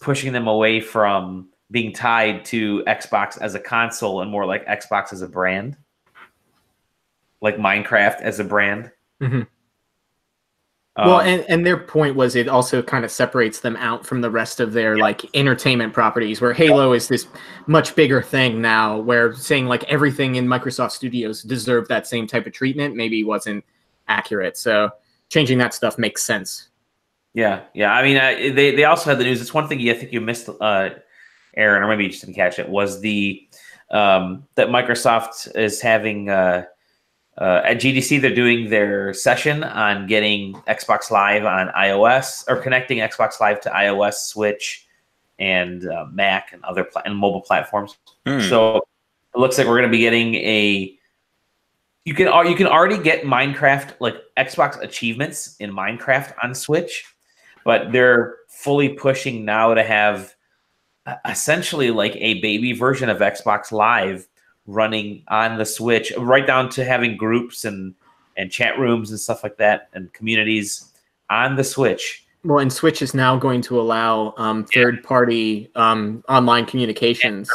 pushing them away from being tied to Xbox as a console and more like Xbox as a brand, like Minecraft as a brand. Mm-hmm. Well, and their point was it also kind of separates them out from the rest of their like entertainment properties, where Halo is this much bigger thing now, where saying like everything in Microsoft Studios deserved that same type of treatment maybe wasn't accurate. So changing that stuff makes sense. Yeah. I mean, they also had the news. It's one thing I think you missed, Aaron, or maybe you just didn't catch it, was that Microsoft is having at GDC, they're doing their session on getting Xbox Live on iOS, or connecting Xbox Live to iOS, Switch, and Mac and other and mobile platforms. So it looks like we're going to be getting you can already get Minecraft, like Xbox achievements in Minecraft on Switch, but they're fully pushing now to have essentially like a baby version of Xbox Live running on the Switch, right down to having groups and chat rooms and stuff like that and communities on the Switch. Well, and Switch is now going to allow third-party online communications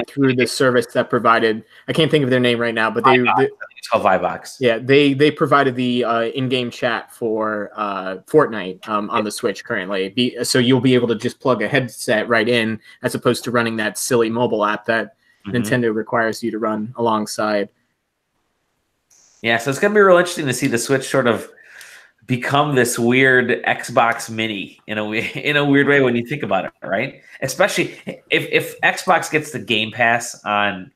through the service that provided. I can't think of their name right now, but it's called Vivox. Yeah, they provided the in-game chat for Fortnite on the Switch currently. So you'll be able to just plug a headset right in, as opposed to running that silly mobile app that Nintendo requires you to run alongside. Yeah, so it's gonna be real interesting to see the Switch sort of become this weird Xbox Mini in a weird way when you think about it, right? Especially if Xbox gets the Game Pass on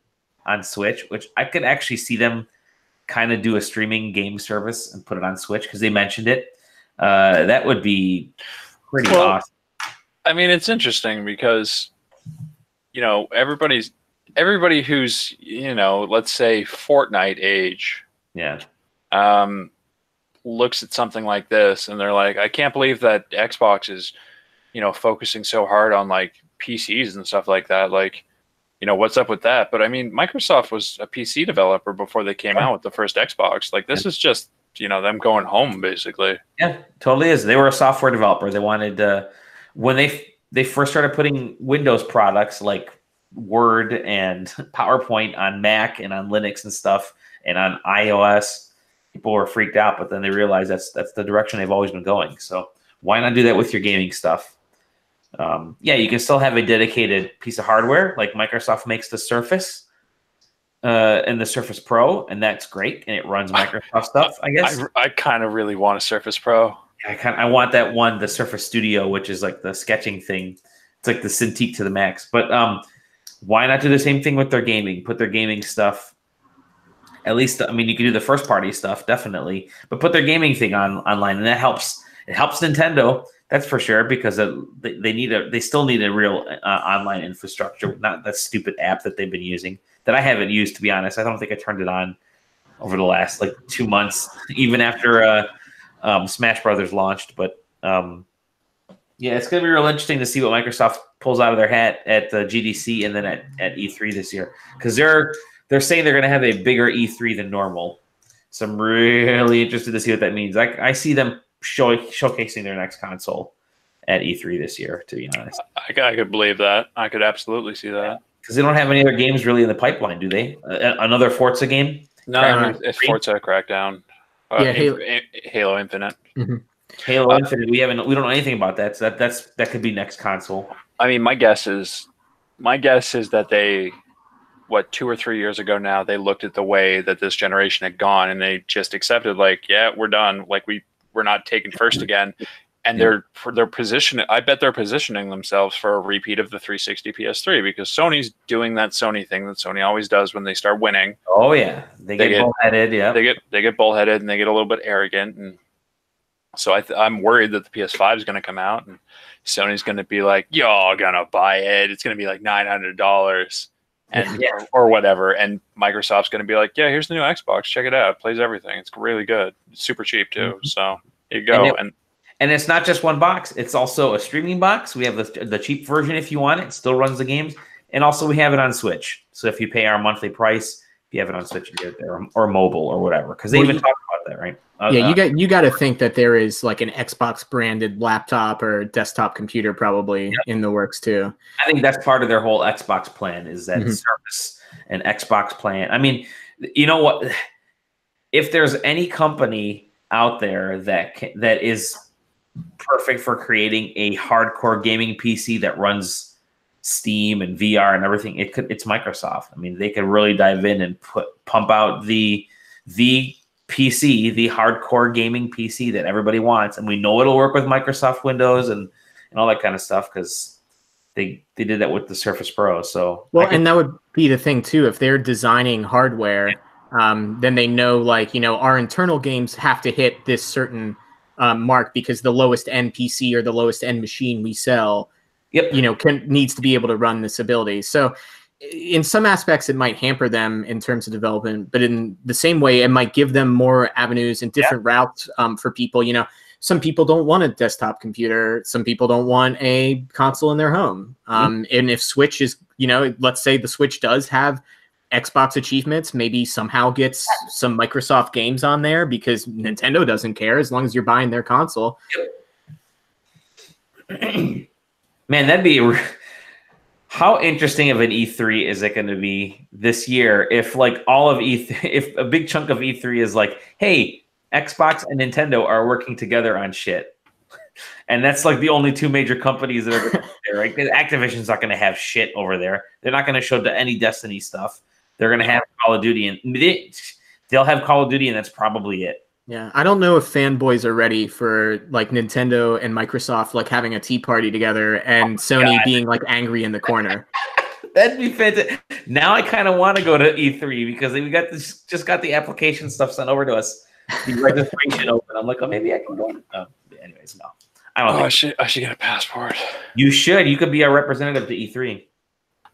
Switch, which I could actually see them kind of do a streaming game service and put it on Switch because they mentioned it. That would be pretty awesome. I mean, it's interesting because everybody who's let's say Fortnite age, looks at something like this and they're like, I can't believe that Xbox is, focusing so hard on like PCs and stuff like that. Like, what's up with that? But I mean, Microsoft was a PC developer before they came out with the first Xbox. Like, this is just, them going home basically. Yeah, totally is. They were a software developer. They wanted when they first started putting Windows products like Word and PowerPoint on Mac and on Linux and stuff and on iOS, people were freaked out, but then they realized that's the direction they've always been going. So why not do that with your gaming stuff? Yeah, you can still have a dedicated piece of hardware, like Microsoft makes the Surface and the Surface Pro, and that's great, and it runs Microsoft stuff, I guess. I kind of really want a Surface Pro. I want that one, the Surface Studio, which is like the sketching thing. It's like the Cintiq to the max. But why not do the same thing with their gaming? Put their gaming stuff. At least, I mean, you can do the first party stuff, definitely, but put their gaming thing online, and that helps. It helps Nintendo, that's for sure, because they still need a real online infrastructure, not that stupid app that they've been using that I haven't used, to be honest. I don't think I turned it on over the last 2 months, even after Smash Brothers launched. But yeah, it's gonna be real interesting to see what Microsoft pulls out of their hat at the GDC and then at E3 this year, because they're saying they're going to have a bigger E3 than normal. So I'm really interested to see what that means. I see them showcasing their next console at E3 this year, to be honest. I could believe that. I could absolutely see that. Because they don't have any other games really in the pipeline, do they? Another Forza game? No, it's Forza Crackdown. Yeah, Halo Infinite. Mm-hmm. Halo Infinite. We don't know anything about that. So that could be next console. I mean, my guess is that they, 2 or 3 years ago now, they looked at the way that this generation had gone and they just accepted, like, yeah, we're done. Like, we're not taking first again. And they're positioning. I bet they're positioning themselves for a repeat of the 360 PS3, because Sony's doing that Sony thing that Sony always does when they start winning. Oh yeah, they get bullheaded. Yeah, they get bullheaded and they get a little bit arrogant. And so I'm worried that the PS5 is going to come out and Sony's going to be like, y'all gonna buy it. It's going to be like $900. And or whatever, and Microsoft's going to be like, yeah, here's the new Xbox, check it out, it plays everything, it's really good, it's super cheap too. So here you go. And it's not just one box, it's also a streaming box. We have the cheap version if you want it still runs the games, and also we have it on Switch. So if you pay our monthly price, if you have it on Switch, you get it there, or mobile or whatever, because they even talk about that, right? You got to think that there is like an Xbox branded laptop or desktop computer probably in the works too. I think that's part of their whole Xbox plan, is that service and Xbox plan. I mean, you know what? If there's any company out there that is perfect for creating a hardcore gaming PC that runs Steam and VR and everything, it's Microsoft. I mean, they could really dive in and pump out the PC, the hardcore gaming PC that everybody wants, and we know it'll work with Microsoft Windows and all that kind of stuff, because they did that with the Surface Pro. So and that would be the thing too. If they're designing hardware, then they know, like, our internal games have to hit this certain mark, because the lowest end PC or the lowest end machine we sell, needs to be able to run this ability. So in some aspects, it might hamper them in terms of development, but in the same way, it might give them more avenues and different routes for people. You know, some people don't want a desktop computer. Some people don't want a console in their home. And if Switch is, you know, let's say the Switch does have Xbox achievements, maybe somehow gets some Microsoft games on there because Nintendo doesn't care as long as you're buying their console. Man, that'd be... How interesting of an E3 is it going to be this year if like all of if a big chunk of E3 is like, hey, Xbox and Nintendo are working together on shit. And that's like the only two major companies that are going to be there, right? Activision's not going to have shit over there. They're not going to show any Destiny stuff. They're going to have Call of Duty, and they'll have Call of Duty, and that's probably it. Yeah, I don't know if fanboys are ready for like Nintendo and Microsoft like having a tea party together and Sony being like angry in the corner. That'd be fantastic. Now I kind of want to go to E3 because we got this, just got the application stuff sent over to us. The registration open. I'm like, oh, maybe I can go. Anyways, no. I don't. I should get a passport. You should. You could be our representative to E3.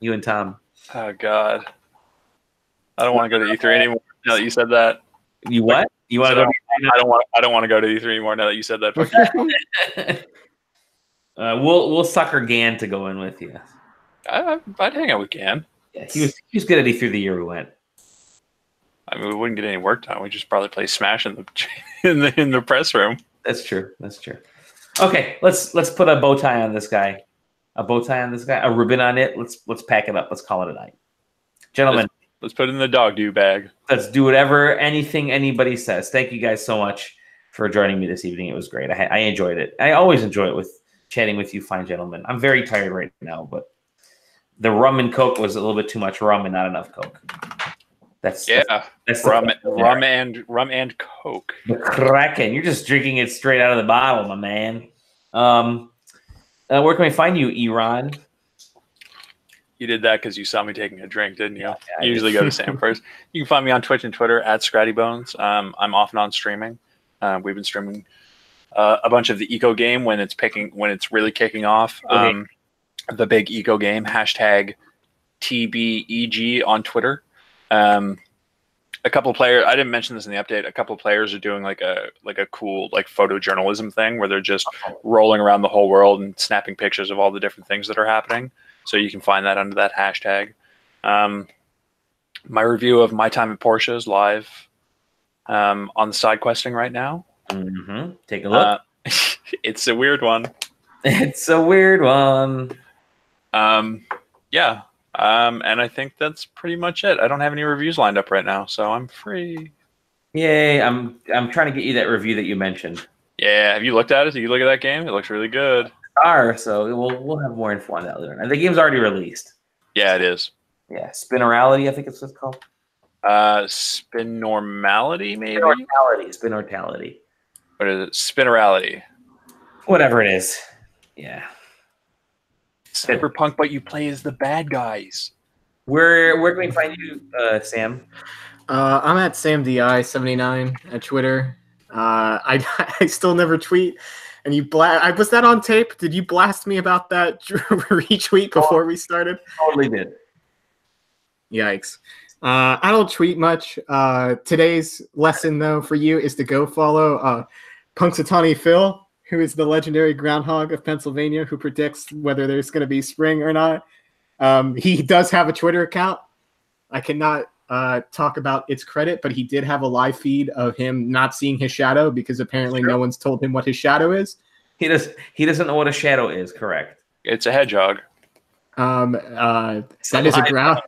You and Tom. Oh God, I don't want to go to E3 anymore. Now that you said that. You what? You want to go? I don't want to go to E3 anymore now that you said that. We'll sucker Gan to go in with you. I'd hang out with Gan. Yeah, he was good at E3 the year we went. I mean, we wouldn't get any work done. We just probably play Smash in the press room. That's true. That's true. Okay, let's put a bow tie on this guy. A bow tie on this guy. A ribbon on it. Let's pack it up. Let's call it a night, gentlemen. Let's put it in the dog do bag. Let's do anything anybody says. Thank you guys so much for joining me this evening. It was great. I enjoyed it. I always enjoy it with chatting with you fine gentlemen. I'm very tired right now, but the rum and Coke was a little bit too much rum and not enough Coke. That's rum and Coke. The Kraken. You're just drinking it straight out of the bottle, my man. Where can we find you, Iran? You did that because you saw me taking a drink, didn't you? Yeah, you usually go to Sam first. You can find me on Twitch and Twitter at ScrattyBones. I'm off and on streaming. We've been streaming a bunch of the eco game when it's really kicking off. Okay. The big eco game hashtag TBEG on Twitter. A couple of players, I didn't mention this in the update. A couple of players are doing like a cool like photojournalism thing where they're just rolling around the whole world and snapping pictures of all the different things that are happening. So you can find that under that hashtag. My review of My Time at Porsche is live on the SideQuesting right now. Mm-hmm. Take a look. It's a weird one. It's a weird one. Yeah. And I think that's pretty much it. I don't have any reviews lined up right now, so I'm free. Yay! I'm trying to get you that review that you mentioned. Yeah. Have you looked at it? Did you look at that game? It looks really good. So we'll have more info on that later. And the game's already released. Yeah, it is. Yeah, Spinorality, I think it's what's called. Spinormality, maybe. Spinorality. What is it? Spinorality. Whatever it is. Yeah. Cyberpunk, but you play as the bad guys. Where can we find you, Sam? I'm at SamDI79 at Twitter. I still never tweet. And was that on tape? Did you blast me about that retweet before we started? Totally did. Yikes. I don't tweet much. Today's lesson, though, for you is to go follow Punxsutawney Phil, who is the legendary groundhog of Pennsylvania, who predicts whether there's going to be spring or not. He does have a Twitter account. I cannot talk about its credit, but he did have a live feed of him not seeing his shadow because apparently no one's told him what his shadow is. He doesn't know what a shadow is, correct? It's a hedgehog. That is a ground.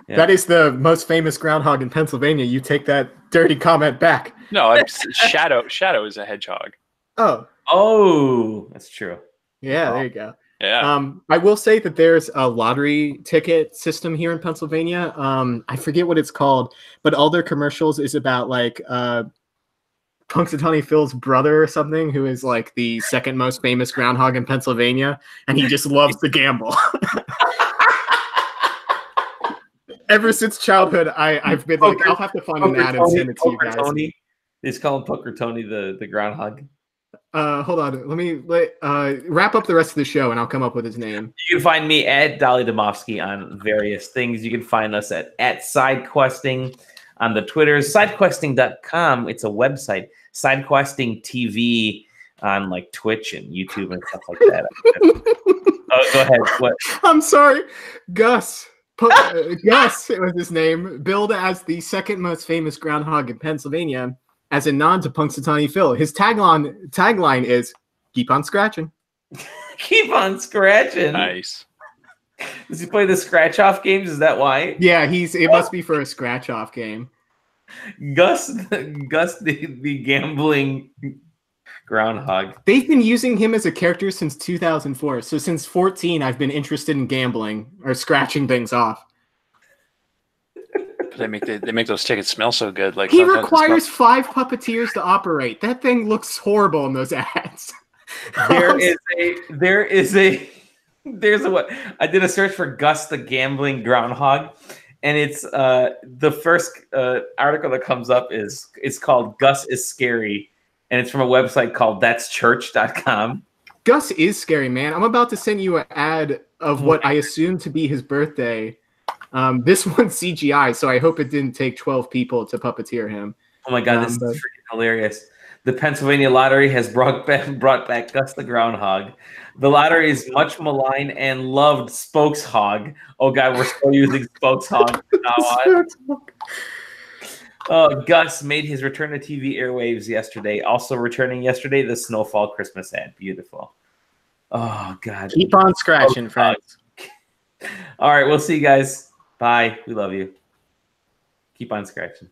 Yeah. That is the most famous groundhog in Pennsylvania. You take that dirty comment back. No, shadow is a hedgehog. Oh, that's true. Yeah, there you go. Yeah. I will say that there's a lottery ticket system here in Pennsylvania. I forget what it's called, but all their commercials is about like Punxsutawney Phil's brother or something, who is like the second most famous groundhog in Pennsylvania, and he just loves to gamble. Ever since childhood, I've been like, I'll have to find an ad and send it to you guys. They call him Poker Tony, the groundhog. Hold on. Let me wrap up the rest of the show, and I'll come up with his name. You can find me at Dolly Domofsky on various things. You can find us at SideQuesting on the Twitters. SideQuesting.com. It's a website. SideQuesting TV on like Twitch and YouTube and stuff like that. Oh, go ahead. What? I'm sorry, Gus. Gus, it was his name, billed as the second most famous groundhog in Pennsylvania, as a nod to Punxsutawney Phil. His tagline is "Keep on scratching." Keep on scratching. Nice. Does he play the scratch-off games? Is that why? Yeah, it must be for a scratch-off game. Gus, the gambling groundhog. They've been using him as a character since 2004. So since 14, I've been interested in gambling or scratching things off. They make those tickets smell so good. Like he requires 5 puppeteers to operate. That thing looks horrible in those ads. There's a what? I did a search for Gus the gambling groundhog, and it's the first article that comes up it's called Gus is Scary, and it's from a website called that'schurch.com. Gus is scary, man. I'm about to send you an ad of what I assume to be his birthday. This one's CGI, so I hope it didn't take 12 people to puppeteer him. Oh my god, this is freaking hilarious. The Pennsylvania Lottery has brought back Gus the Groundhog. The lottery's much maligned and loved Spokeshog. Oh god, we're still using Spokeshog from now on. Gus made his return to TV airwaves yesterday. Also returning yesterday, the Snowfall Christmas ad. Beautiful. Oh god. Keep on scratching, friends. All right, we'll see you guys. Bye. We love you. Keep on scratching.